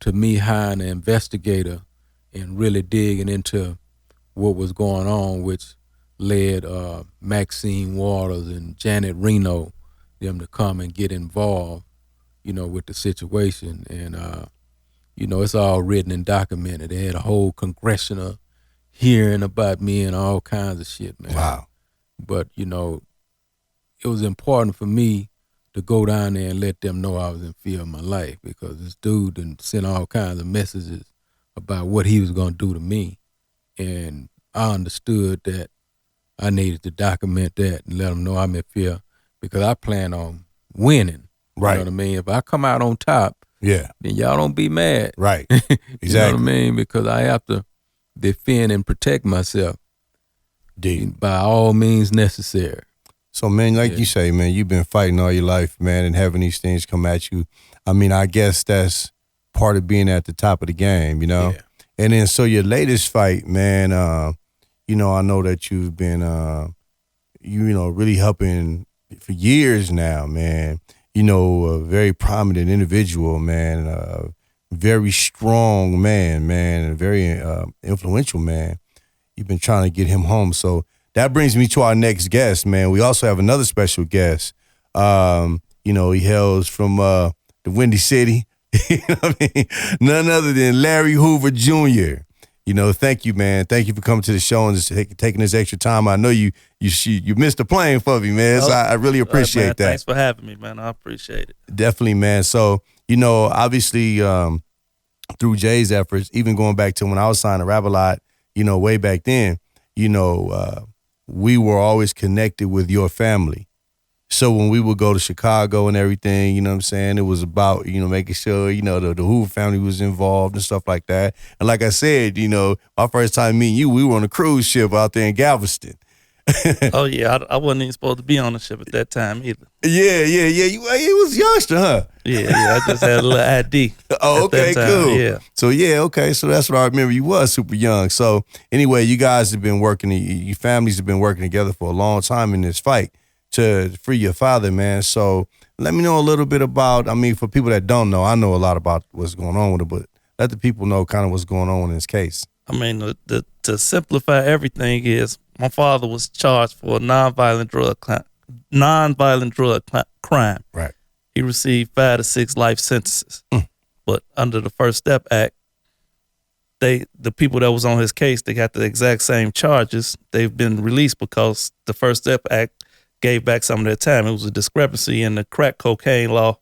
Speaker 3: to me hiring an investigator and really digging into what was going on, which led Maxine Waters and Janet Reno, them to come and get involved, you know, with the situation. And, you know, it's all written and documented. They had a whole congressional hearing about me and all kinds of shit, man.
Speaker 1: Wow.
Speaker 3: But, you know, it was important for me to go down there and let them know I was in fear of my life, because this dude done sent all kinds of messages about what he was going to do to me. And I understood that I needed to document that and let them know I'm in fear, because I plan on winning.
Speaker 1: Right.
Speaker 3: You know what I mean? If I come out on top, then y'all don't be mad.
Speaker 1: Right.
Speaker 3: You
Speaker 1: Exactly.
Speaker 3: know what I mean? Because I have to defend and protect myself by all means necessary.
Speaker 1: So, man, like you say, man, you've been fighting all your life, man, and having these things come at you. I mean, I guess that's part of being at the top of the game, you know?
Speaker 3: Yeah.
Speaker 1: And then, so your latest fight, man, you know, I know that you've been, you know, really helping for years now, man. You know, a very prominent individual, man, a very strong man, and a very influential man. You've been trying to get him home. So that brings me to our next guest, man. We also have another special guest. You know, he hails from the Windy City. You know what I mean? None other than Larry Hoover Jr. You know, thank you, man. Thank you for coming to the show and just taking this extra time. I know you missed the plane for me, man. So I really appreciate that.
Speaker 7: Thanks for having me, man. I appreciate it.
Speaker 1: Definitely, man. So, you know, obviously through Jay's efforts, even going back to when I was signed to Rap-A-Lot, you know, way back then, you know, we were always connected with your family. So when we would go to Chicago and everything, you know what I'm saying, it was about, making sure, the Hoover family was involved and stuff like that. And like I said, my first time meeting you, we were on a cruise ship out there in Galveston.
Speaker 7: Oh yeah, I wasn't even supposed to be on the ship at that time either.
Speaker 1: Yeah. You was youngster, huh?
Speaker 7: Yeah, I just had a little ID.
Speaker 1: Oh,
Speaker 7: at that
Speaker 1: okay,
Speaker 7: time,
Speaker 1: cool.
Speaker 7: Yeah.
Speaker 1: So okay. So that's what I remember. You was super young. So anyway, you guys have been working. Your families have been working together for a long time in this fight to free your father, man. So let me know a little bit about. I mean, for people that don't know, I know a lot about what's going on with it, but let the people know kind of what's going on in this case.
Speaker 7: I mean, to simplify everything is my father was charged for a nonviolent drug crime.
Speaker 1: Right.
Speaker 7: He received 5 to 6 life sentences. But under the First Step Act, the people that was on his case, they got the exact same charges. They've been released because the First Step Act gave back some of their time. It was a discrepancy in the crack cocaine law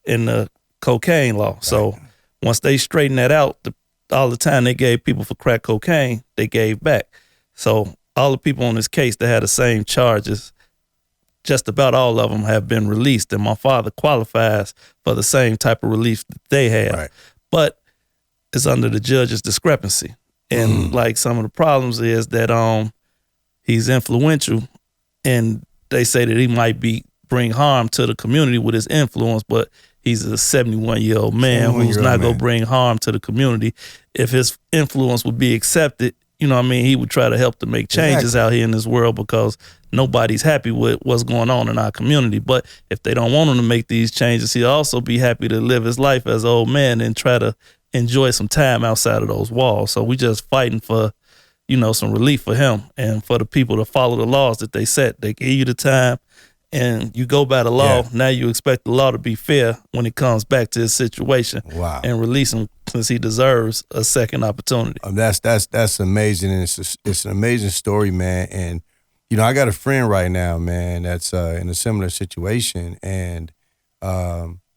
Speaker 7: and the cocaine law. Right. So once they straightened that out, all the time they gave people for crack cocaine, they gave back. So all the people on this case that had the same charges, just about all of them have been released, and my father qualifies for the same type of relief that they had.
Speaker 1: Right.
Speaker 7: But it's under the judge's discrepancy. And like some of the problems is that he's influential, and they say that he might bring harm to the community with his influence, but he's a 71-year-old man who's not going to bring harm to the community. If his influence would be accepted, he would try to help to make changes out here in this world, because nobody's happy with what's going on in our community. But if they don't want him to make these changes, he'll also be happy to live his life as an old man and try to enjoy some time outside of those walls. So we just fighting for, some relief for him and for the people to follow the laws that they set. They give you the time, and you go by the law. Yeah. Now you expect the law to be fair when it comes back to his situation.
Speaker 1: Wow.
Speaker 7: And release him since he deserves a second opportunity.
Speaker 1: That's amazing, and it's an amazing story, man. And I got a friend right now, man, that's in a similar situation, and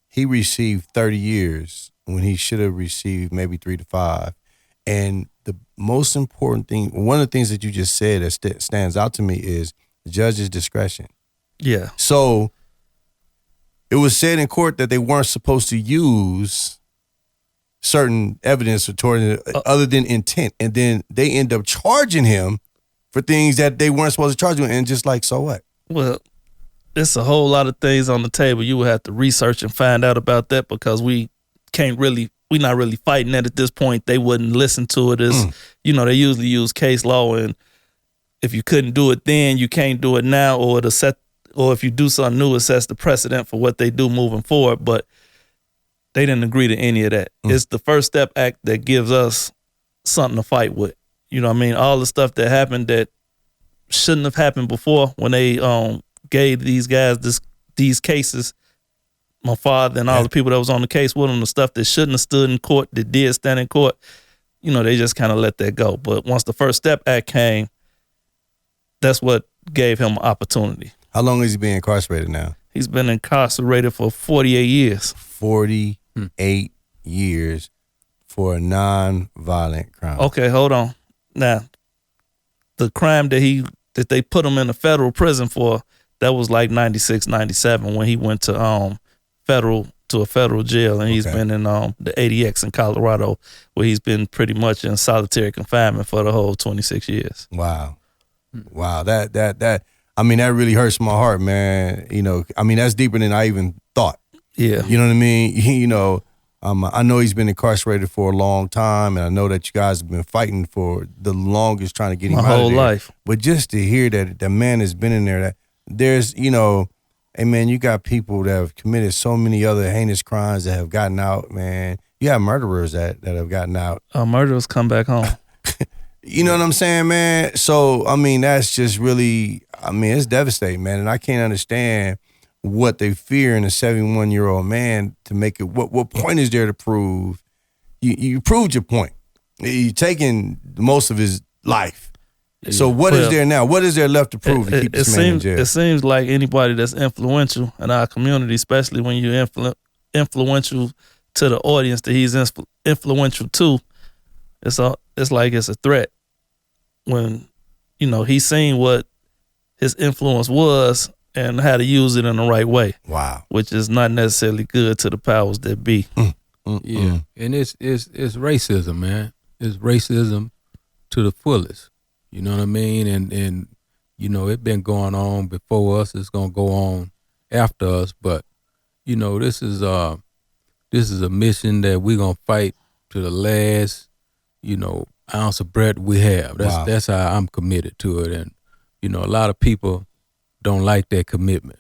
Speaker 1: he received 30 years when he should have received maybe 3 to 5. And the most important thing, one of the things that you just said that stands out to me is the judge's discretion.
Speaker 7: Yeah.
Speaker 1: So it was said in court that they weren't supposed to use certain evidence other than intent. And then they end up charging him for things that they weren't supposed to charge him. And just like, so what?
Speaker 7: Well, there's a whole lot of things on the table. You would have to research and find out about that, because we're not really fighting that at this point. They wouldn't listen to it as, they usually use case law, and if you couldn't do it then, you can't do it now, or if you do something new, it sets the precedent for what they do moving forward. But they didn't agree to any of that. It's the First Step Act that gives us something to fight with. You know what I mean? All the stuff that happened that shouldn't have happened before, when they gave these guys these cases, my father and all the people that was on the case with them, the stuff that shouldn't have stood in court, that did stand in court, they just kind of let that go. But once the First Step Act came, that's what gave him opportunity.
Speaker 1: How long has he been incarcerated now?
Speaker 7: He's been incarcerated for 48 years.
Speaker 1: 48 years for a non-violent crime.
Speaker 7: Okay, hold on. Now, the crime that they put him in a federal prison for, that was like 96, 97 when he went to a federal jail, and he's been in the ADX in Colorado, where he's been pretty much in solitary confinement for the whole 26 years.
Speaker 1: Wow. That I mean, that really hurts my heart, man. That's deeper than I even thought.
Speaker 7: Yeah.
Speaker 1: You know what I mean? I know he's been incarcerated for a long time, and I know that you guys have been fighting for the longest trying to get him out of there.
Speaker 7: My whole life.
Speaker 1: But just to hear that the man has been in there, that there's, hey man, you got people that have committed so many other heinous crimes that have gotten out, man. You have murderers that have gotten out.
Speaker 7: Murderers come back home.
Speaker 1: You know what I'm saying, man? So, that's just really, it's devastating, man. And I can't understand what they fear in a 71-year-old man to make it. What point is there to prove? You proved your point. You're taking most of his life. Yeah. So what is there now? What is there left to prove to keep this man in jail?
Speaker 7: It seems like anybody that's influential in our community, especially when you're influential to the audience that he's influential to, it's like it's a threat. When, he's seen what his influence was, and how to use it in the right way.
Speaker 1: Wow.
Speaker 7: Which is not necessarily good to the powers that be.
Speaker 3: Yeah, and it's racism, man. It's racism to the fullest. You know what I mean? And you know, it's been going on before us. It's gonna go on after us. But you know, this is a mission that we're gonna fight to the last, you know, ounce of breath we have. That's how I'm committed to it. And you know, a lot of people don't like that commitment.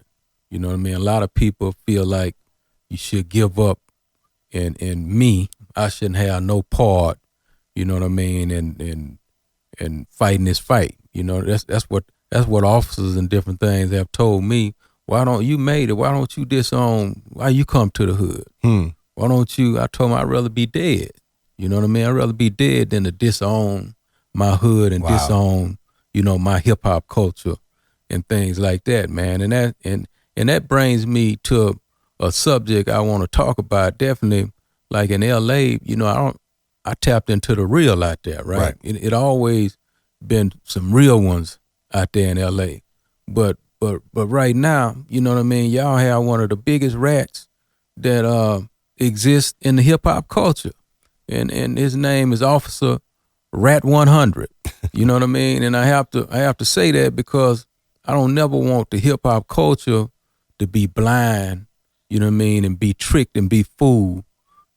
Speaker 3: You know what I mean? A lot of people feel like you should give up, and me, I shouldn't have no part. You know what I mean? And fighting this fight. You know, that's what officers and different things have told me. Why don't you made it? Why don't you disown? Why you come to the hood? Why don't you? I told him I'd rather be dead. You know what I mean? I'd rather be dead than to disown my hood and disown, you know, my hip hop culture and things like that, man. And that brings me to a subject I want to talk about. Definitely, like in LA, you know, I tapped into the real out there, right? It always been some real ones out there in LA. But right now, you know what I mean, y'all have one of the biggest rats that exists in the hip hop culture. And his name is Officer Rat 100. You know what I mean? And I have to say that because I don't never want the hip hop culture to be blind, you know what I mean, and be tricked and be fooled,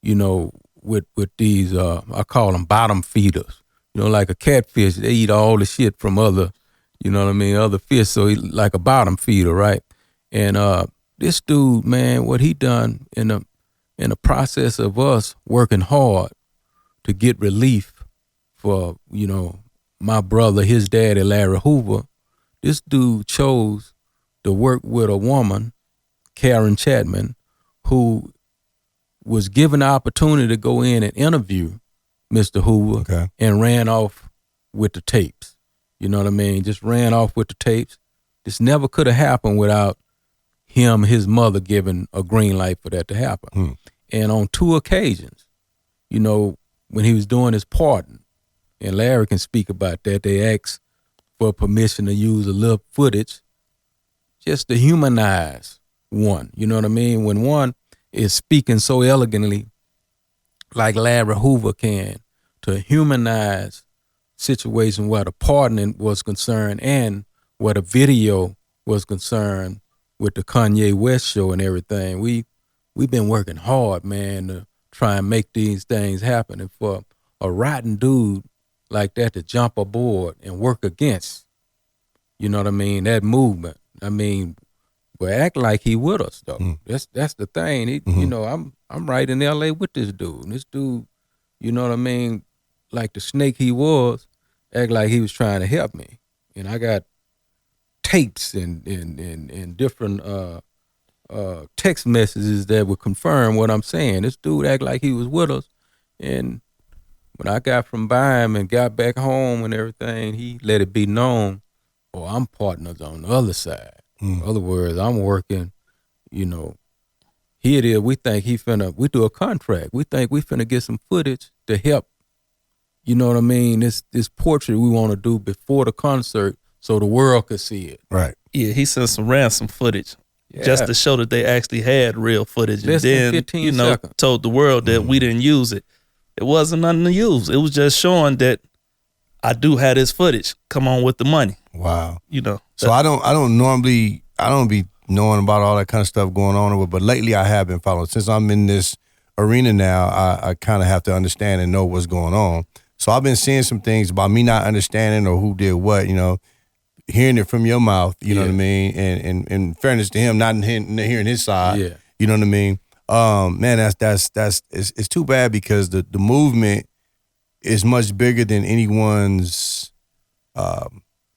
Speaker 3: you know, with these I call them bottom feeders. You know, like a catfish, they eat all the shit from other, you know what I mean, other fish, so he like a bottom feeder, right? And this dude, man, what he done in the process of us working hard to get relief for, you know, my brother, his daddy, Larry Hoover, this dude chose to work with a woman, Karen Chapman, who was given the opportunity to go in and interview Mr. Hoover and ran off with the tapes. You know what I mean? Just ran off with the tapes. This never could have happened without him, his mother giving a green light for that to happen. And on 2 occasions, you know, when he was doing his pardon, and Larry can speak about that, they asked for permission to use a little footage just to humanize one. You know what I mean? When one is speaking so elegantly like Larry Hoover can, to humanize situation where the pardoning was concerned and where the video was concerned with the Kanye West show and everything. We've been working hard, man, to try and make these things happen. And for a rotten dude like that to jump aboard and work against, you know what I mean, that movement. I mean, but act like he with us though. That's the thing. He, you know, I'm right in LA with this dude. And this dude, you know what I mean, like the snake he was, act like he was trying to help me. And I got tapes and different text messages that would confirm what I'm saying. This dude act like he was with us. And when I got from by him and got back home and everything, he let it be known, oh, I'm partners on the other side. In other words, I'm working, you know, here it is, we think we do a contract. We think we finna get some footage to help, you know what I mean, this portrait we want to do before the concert so the world could see it.
Speaker 1: Right.
Speaker 7: Yeah, he sent some ransom footage just to show that they actually had real footage.
Speaker 3: Less
Speaker 7: and
Speaker 3: than
Speaker 7: then,
Speaker 3: 15
Speaker 7: you know,
Speaker 3: seconds.
Speaker 7: told the world that we didn't use it. It wasn't nothing to use. It was just showing that I do have this footage. Come on with the money.
Speaker 1: Wow.
Speaker 7: You know.
Speaker 1: So I don't be knowing about all that kind of stuff going on, but lately I have been following. Since I'm in this arena now, I kind of have to understand and know what's going on. So I've been seeing some things about me not understanding or who did what, you know, hearing it from your mouth, you know what I mean, and in fairness to him, not hearing his side, you know what I mean. Man, it's too bad because the movement is much bigger than anyone's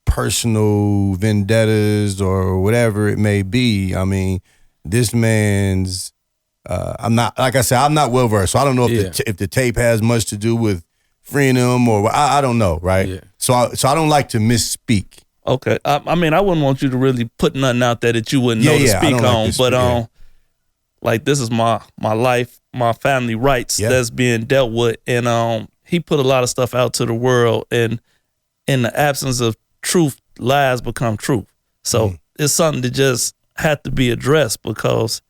Speaker 1: personal vendettas or whatever it may be. I mean, this man's I'm not, like I said, I'm not well versed, so I don't know if the tape has much to do with freeing him or I don't know, right? Yeah. So I don't like to misspeak.
Speaker 7: Okay, I mean, I wouldn't want you to really put nothing out there that you wouldn't know to speak on, but like this is my life, my family rights that's being dealt with, and he put a lot of stuff out to the world, and in the absence of truth, lies become truth. So it's something that just had to be addressed because,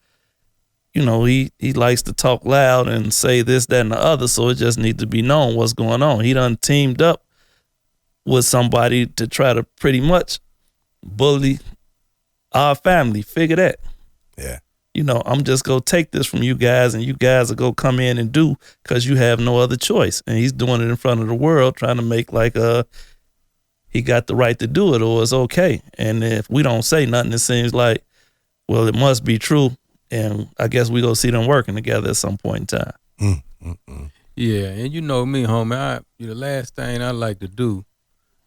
Speaker 7: you know, he likes to talk loud and say this, that, and the other. So it just needs to be known what's going on. He done teamed up with somebody to try to pretty much bully our family. Figure that.
Speaker 1: Yeah.
Speaker 7: You know, I'm just going to take this from you guys and you guys are going to come in and do because you have no other choice. And he's doing it in front of the world trying to make like he got the right to do it or it's okay. And if we don't say nothing, it seems like, well, it must be true. And I guess we go see them working together at some point in time.
Speaker 3: Yeah, and you know me, homie, the last thing I like to do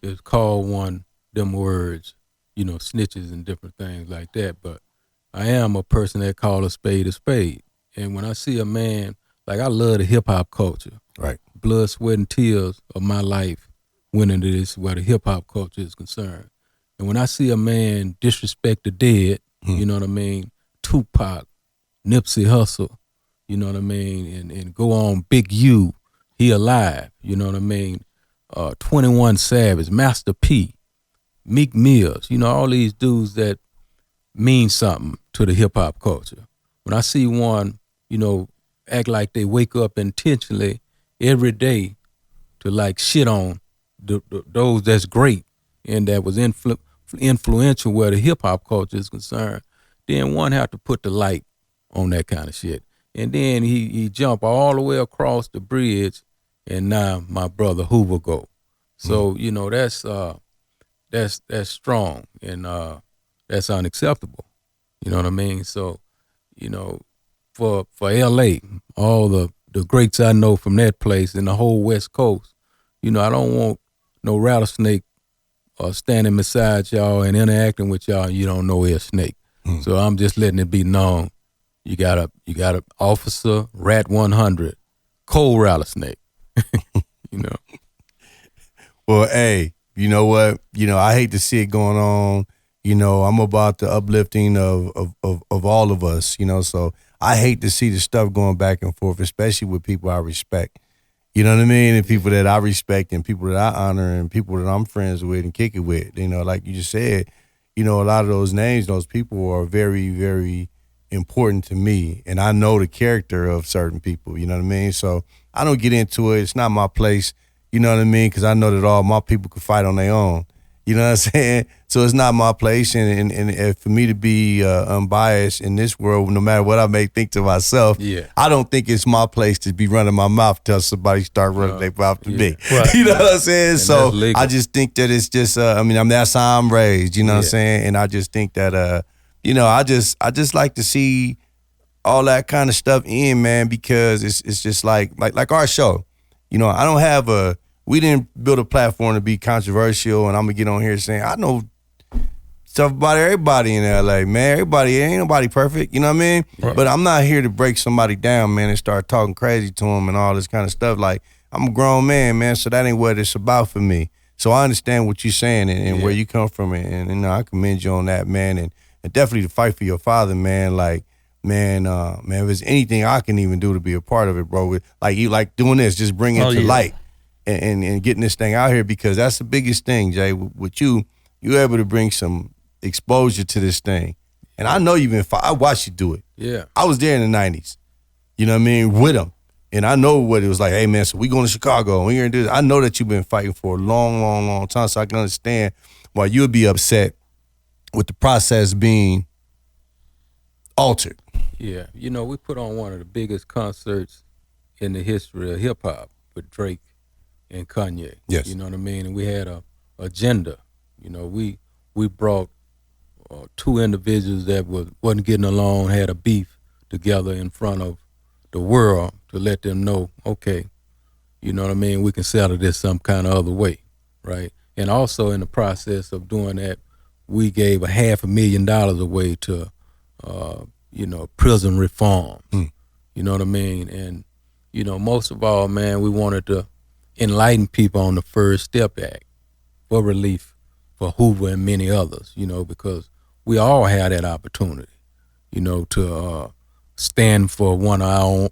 Speaker 3: is call one them words, you know, snitches and different things like that. But I am a person that call a spade a spade. And when I see a man, like I love the hip hop culture.
Speaker 1: Right.
Speaker 3: Blood, sweat, and tears of my life went into this where the hip hop culture is concerned. And when I see a man disrespect the dead, you know what I mean, Tupac, Nipsey Hussle, you know what I mean, and go on Big U, he alive, you know what I mean, 21 Savage, Master P, Meek Mills, you know, all these dudes that mean something to the hip hop culture. When I see one, you know, act like they wake up intentionally every day to like shit on those that's great and that was influential where the hip hop culture is concerned, then one have to put the light on that kind of shit. And then he jump all the way across the bridge, and now my brother Hoover go. So you know that's strong and that's unacceptable. You know what I mean? So you know, for L.A., all the greats I know from that place and the whole West Coast, you know, I don't want no rattlesnake standing beside y'all and interacting with y'all. You don't know a snake. So I'm just letting it be known. You got a officer, Rat 100, cold rattlesnake. You know.
Speaker 1: Well, hey, you know what? You know, I hate to see it going on. You know, I'm about the uplifting of all of us, you know, so I hate to see the stuff going back and forth, especially with people I respect. You know what I mean? And people that I respect and people that I honor and people that I'm friends with and kick it with. You know, like you just said, you know, a lot of those names, those people are very, very important to me. And I know the character of certain people, you know what I mean? So I don't get into it. It's not my place, you know what I mean? Because I know that all my people can fight on their own. You know what I'm saying? So it's not my place, and for me to be unbiased in this world, no matter what I may think to myself, I don't think it's my place to be running my mouth till somebody start running their mouth to me.
Speaker 7: Right.
Speaker 1: You know what I'm saying?
Speaker 3: And
Speaker 1: so I just think that it's just, that's how I'm raised. You know what I'm saying? And I just think that, you know, I just like to see all that kind of stuff in, man, because it's just like our show. You know, I don't have we didn't build a platform to be controversial, and I'm gonna get on here saying I know stuff about everybody in LA, man. Everybody, ain't nobody perfect, you know what I mean? Right. But I'm not here to break somebody down, man, and start talking crazy to them and all this kind of stuff. Like, I'm a grown man, so that ain't what it's about for me. So I understand what you're saying and where you come from, and you know, I commend you on that, man, and definitely to fight for your father, man. Like, man, if there's anything I can even do to be a part of it, bro, like you like doing this, just bring it to light. And getting this thing out here, because that's the biggest thing, Jay. With you're able to bring some exposure to this thing. And I know you've been I watched you do it.
Speaker 3: Yeah.
Speaker 1: I was there in the 90s, you know what I mean, with them. And I know what it was like, hey, man, so we going to Chicago, and we're going to do this. I know that you've been fighting for a long, long, long time, so I can understand why you would be upset with the process being altered.
Speaker 3: Yeah. You know, we put on one of the biggest concerts in the history of hip-hop with Drake and Kanye.
Speaker 1: Yes.
Speaker 3: You know what I mean? And we had a agenda. You know, we brought two individuals that wasn't getting along, had a beef together in front of the world to let them know, okay, you know what I mean, we can settle this some kind of other way, right? And also in the process of doing that, we gave $500,000 away to, prison reforms. You know what I mean? And, you know, most of all, man, we wanted to enlighten people on the First Step Act for relief for Hoover and many others, you know, because we all had that opportunity, you know, to stand for one of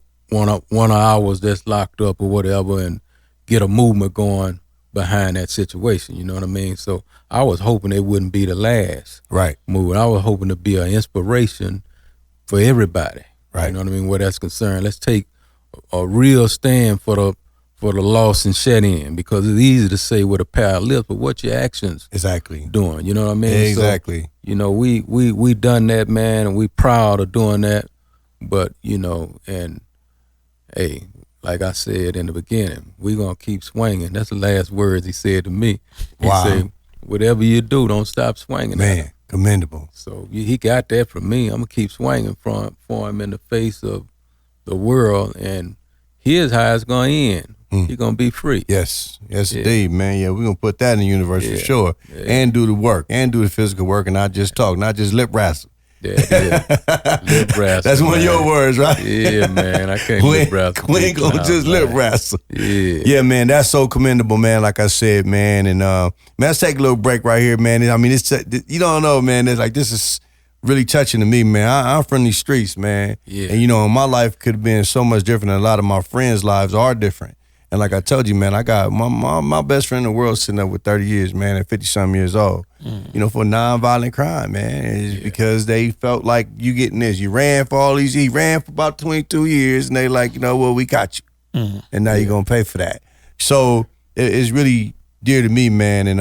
Speaker 3: ours that's locked up or whatever and get a movement going behind that situation. You know what I mean? So I was hoping it wouldn't be the last
Speaker 1: Right.
Speaker 3: move. I was hoping to be an inspiration for everybody.
Speaker 1: Right.
Speaker 3: You know what I mean? Where that's concerned, let's take a real stand for the lost and shut in, because it's easy to say with a pair of lips, but what your actions
Speaker 1: Exactly.
Speaker 3: doing? You know what I mean?
Speaker 1: Exactly.
Speaker 3: So, you know, we done that, man, and we proud of doing that. But you know, and hey, like I said in the beginning, we gonna keep swinging. That's the last words he said to me. He
Speaker 1: Wow.
Speaker 3: said, "Whatever you do, don't stop swinging."
Speaker 1: Man, commendable.
Speaker 3: So he got that from me. I'm gonna keep swinging for him in the face of the world, and here's how it's gonna end. You're gonna be free.
Speaker 1: Yes, indeed, man. Yeah, we're going to put that in the universe for sure.
Speaker 3: Yeah.
Speaker 1: And do the work, and do the physical work, and not just talk, not just lip wrestle.
Speaker 3: Yeah. Lip wrestle.
Speaker 1: That's one of your words, right?
Speaker 3: Yeah, man. I can't lip wrestle.
Speaker 1: We ain't going to just lip wrestle.
Speaker 3: Yeah.
Speaker 1: Yeah, man, that's so commendable, man, like I said, man. And, man, let's take a little break right here, man. I mean, it's you don't know, man. It's like, this is really touching to me, man. I'm from these streets, man.
Speaker 3: Yeah.
Speaker 1: And, you know, my life could have been so much different, and a lot of my friends' lives are different. And like I told you, man, I got my best friend in the world sitting up with 30 years, man, at 50-something years old, you know, for nonviolent crime, man. And it's because they felt like you getting this. You ran for all these, he ran for about 22 years, and they like, you know, well, we got you. And now you're going to pay for that. So it's really dear to me, man. And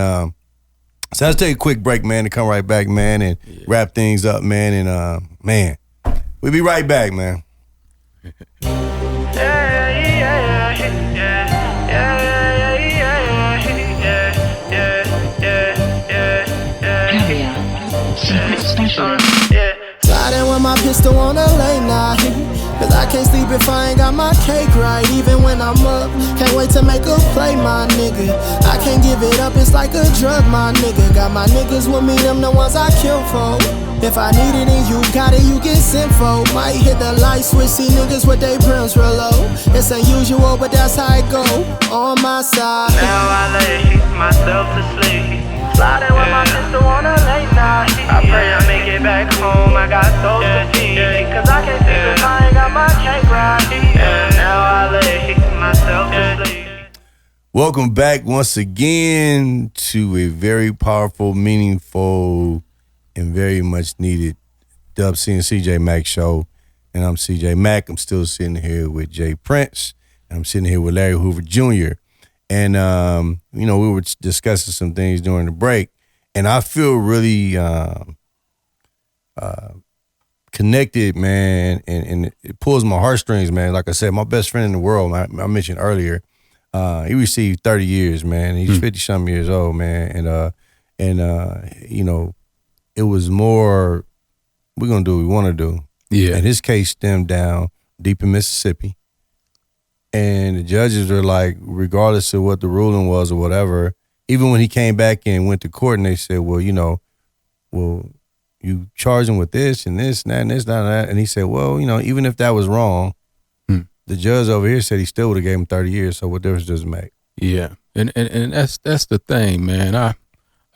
Speaker 1: so let's take a quick break, man, and come right back, man, and wrap things up, man. And, man, we'll be right back, man.
Speaker 8: Sliding with my pistol on a late night, cause I can't sleep if I ain't got my cake right. Even when I'm up, can't wait to make a play, my nigga. I can't give it up, it's like a drug, my nigga. Got my niggas with me, them the ones I kill for. If I need it and you got it, you get sent for. Might hit the light switch, see niggas with they brims real low. It's unusual, but that's how it go. On my side,
Speaker 9: now I lay myself to sleep. Sliding with my pistol on a late night. I pray I make it back home. I got so fatigued, cause I can't sleep if I ain't got my cake right. Now I lay myself to sleep.
Speaker 1: Welcome back once again to a very powerful, meaningful, and very much needed Dub C and CJ Mack show. And I'm CJ Mack. I'm still sitting here with Jay Prince. And I'm sitting here with Larry Hoover Jr. And, you know, we were discussing some things during the break. And I feel really connected, man. And it pulls my heartstrings, man. Like I said, my best friend in the world, I mentioned earlier, he received 30 years, man. He's 50-something years old, man. And you know, it was more, we're going to do what we want to do.
Speaker 3: Yeah.
Speaker 1: And his case stemmed down deep in Mississippi. And the judges were like, regardless of what the ruling was or whatever, even when he came back and went to court and they said, well, you know, well, you charge him with this and this and that and this and that. And he said, well, you know, even if that was wrong, the judge over here said he still would have gave him 30 years. So what difference does it make?
Speaker 3: Yeah. And that's the thing, man.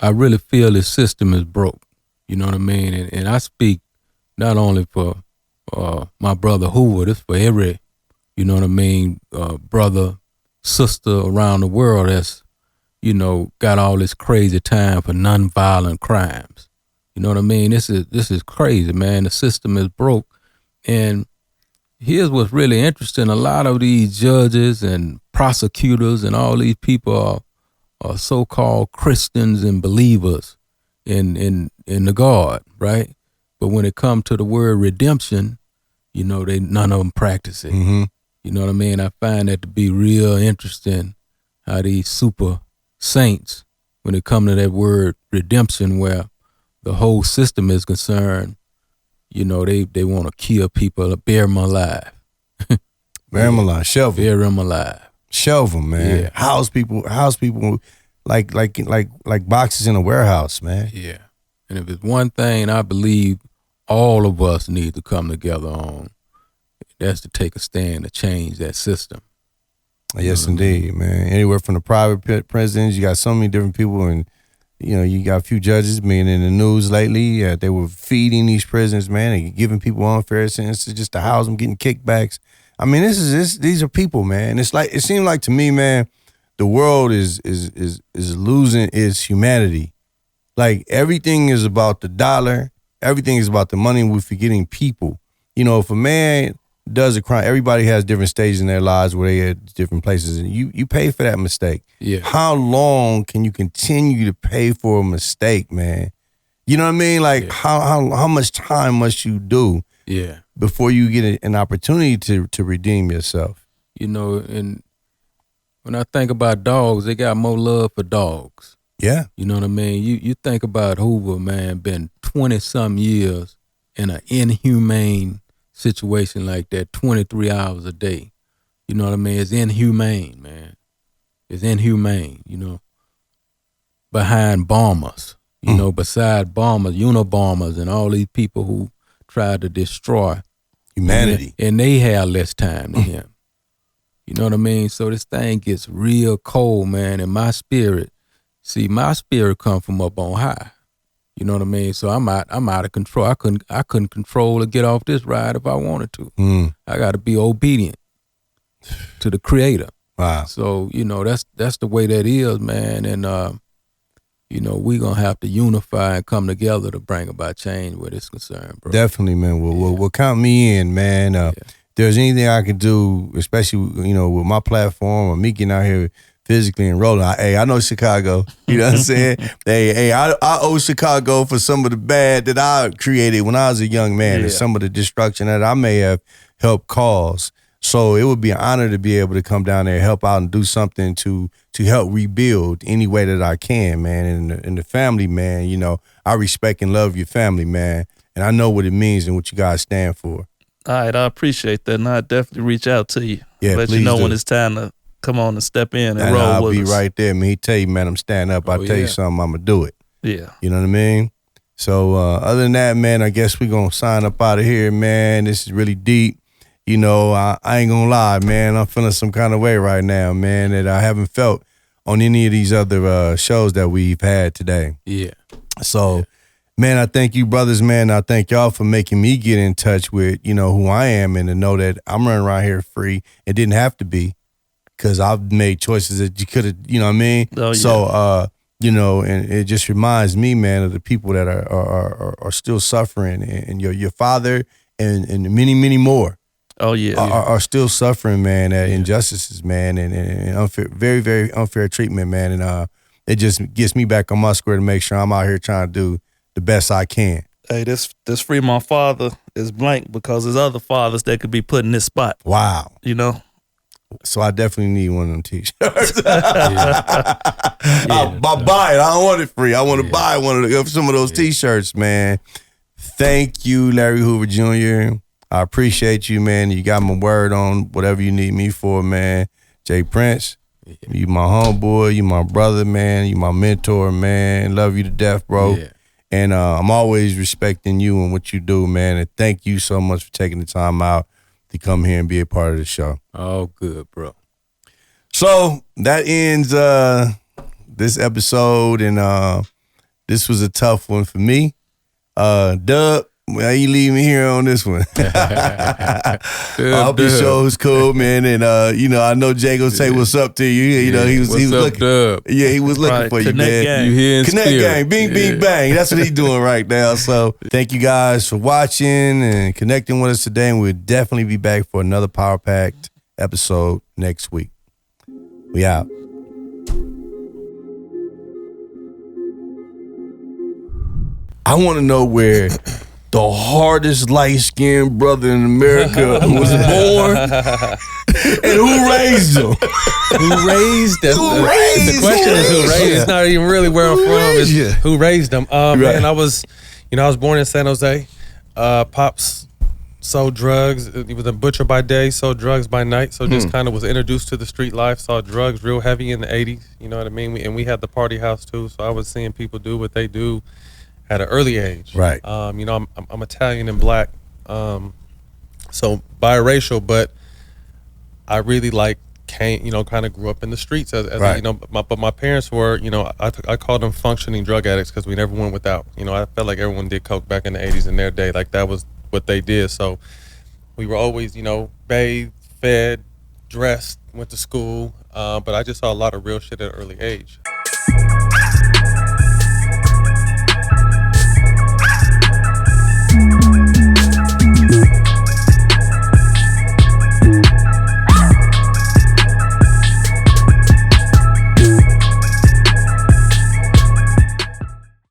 Speaker 3: I really feel the system is broke. You know what I mean? And I speak not only for my brother Hoover, this for every, you know what I mean, brother, sister around the world that's, you know, got all this crazy time for nonviolent crimes. You know what I mean? This is crazy, man. The system is broke. And here's what's really interesting. A lot of these judges and prosecutors and all these people are so-called Christians and believers in the God, right? But when it comes to the word redemption, you know, none of them practice it.
Speaker 1: Mm-hmm.
Speaker 3: You know what I mean? I find that to be real interesting, how these super saints, when it comes to that word redemption, where the whole system is concerned, you know, they want to kill people, bury them alive.
Speaker 1: Bury them alive, shelve them.
Speaker 3: Bury them alive.
Speaker 1: Shelve them, man.
Speaker 3: Yeah.
Speaker 1: House people like boxes in a warehouse, man.
Speaker 3: Yeah. And if it's one thing I believe all of us need to come together on, that's to take a stand to change that system.
Speaker 1: Yes, indeed, man. Anywhere from the private prisons, you got so many different people, and you know, you got a few judges being in the news lately. They were feeding these prisons, man, and giving people unfair sentences just to house them, getting kickbacks. I mean, these are people, man. It seemed like to me, man, the world is losing its humanity. Like everything is about the dollar, everything is about the money. We're forgetting people. You know, if a man does a crime, everybody has different stages in their lives where they at different places, and you pay for that mistake.
Speaker 3: Yeah.
Speaker 1: How long can you continue to pay for a mistake, man? You know what I mean? Like how much time must you do before you get an opportunity to redeem yourself?
Speaker 3: You know, and when I think about dogs, they got more love for dogs.
Speaker 1: Yeah.
Speaker 3: You know what I mean? You think about Hoover, man, been 20-some years in an inhumane situation like that, 23 hours a day. You know what I mean? It's inhumane, man. It's inhumane, you know. Behind bombers, you know, beside bombers, Unabombers, and all these people who tried to destroy
Speaker 1: humanity.
Speaker 3: And they have less time than him. You know what I mean? So this thing gets real cold, man, and my spirit come from up on high. You know what I mean? So I'm out of control. I couldn't control or get off this ride if I wanted to. I got to be obedient to the Creator.
Speaker 1: Wow.
Speaker 3: So, you know, that's the way that is, man. And you know, we're gonna have to unify and come together to bring about change where it's concerned, bro.
Speaker 1: Definitely, man. Well, count me in, man. If there's anything I can do, especially, you know, with my platform or me getting out here physically and rolling. I know Chicago. You know what I'm saying? I owe Chicago for some of the bad that I created when I was a young man and some of the destruction that I may have helped cause. So it would be an honor to be able to come down there, help out and do something to help rebuild any way that I can, man. And the family, man, you know, I respect and love your family, man. And I know what it means and what you guys stand for.
Speaker 7: All right, I appreciate that. And I'll definitely reach out to you.
Speaker 1: Yeah,
Speaker 7: let you know when it's time to come on and step in and roll
Speaker 1: I'll
Speaker 7: with
Speaker 1: be
Speaker 7: us.
Speaker 1: right there, man. He tell you, man, I'm standing up. I tell you something, I'm going to do it.
Speaker 7: Yeah.
Speaker 1: You know what I mean? So other than that, man, I guess we're going to sign up out of here, man. This is really deep. You know, I ain't going to lie, man. I'm feeling some kind of way right now, man, that I haven't felt on any of these other shows that we've had today.
Speaker 3: Yeah.
Speaker 1: So, man, I thank you, brothers, man. I thank y'all for making me get in touch with, you know, who I am and to know that I'm running around here free. It didn't have to be because I've made choices that you could have, you know what I mean?
Speaker 7: Oh, yeah.
Speaker 1: So, you know, and it just reminds me, man, of the people that are still suffering and your father and many, many more.
Speaker 7: Oh, yeah.
Speaker 1: Are still suffering, man, at injustices, man, and unfair, very, very unfair treatment, man. And it just gets me back on my square to make sure I'm out here trying to do the best I can.
Speaker 7: Hey, this Free My Father is blank because there's other fathers that could be put in this spot.
Speaker 1: Wow.
Speaker 7: You know?
Speaker 1: So I definitely need one of them t-shirts. I'll buy it. I don't want it free. I want to buy some of those t-shirts, man. Thank you, Larry Hoover Jr. I appreciate you, man. You got my word on whatever you need me for, man. Jay Prince, you my homeboy, you my brother, man. You my mentor, man. Love you to death, bro.
Speaker 3: Yeah.
Speaker 1: And I'm always respecting you and what you do, man. And thank you so much for taking the time out to come here and be a part of the show.
Speaker 3: Oh, good, bro.
Speaker 1: So that ends this episode, and this was a tough one for me. Dub, why you leave me here on this one? I hope your show was cool, man. And you know, I know Jay gonna say what's up to you. You know, he was looking.
Speaker 3: Dub?
Speaker 1: Yeah, he was looking for you, man.
Speaker 7: Gang.
Speaker 3: You here in
Speaker 1: Connect
Speaker 3: spirit.
Speaker 1: gang, bing, bing, bang. That's what he's doing right now. So thank you guys for watching and connecting with us today. And we'll definitely be back for another Power Packed episode next week. We out. I want to know where the hardest light-skinned brother in America was born and who raised him.
Speaker 10: Who raised them?
Speaker 1: Who raised
Speaker 10: The question is who raised. It's not even really where I'm from. It's
Speaker 1: you?
Speaker 10: who raised them.
Speaker 1: Right.
Speaker 10: Man, I was born in San Jose. Pops sold drugs. He was a butcher by day, sold drugs by night. So just kind of was introduced to the street life. Saw drugs real heavy in the 80s. You know what I mean? And we had the party house too. So I was seeing people do what they do at an early age.
Speaker 1: Right.
Speaker 10: You know, I'm Italian and black, so biracial, but I really kind of grew up in the streets as
Speaker 1: Right.
Speaker 10: you know, but my parents were, you know, I called them functioning drug addicts because we never went without. You know, I felt like everyone did coke back in the 80s in their day. Like that was what they did. So we were always, you know, bathed, fed, dressed, went to school, but I just saw a lot of real shit at an early age.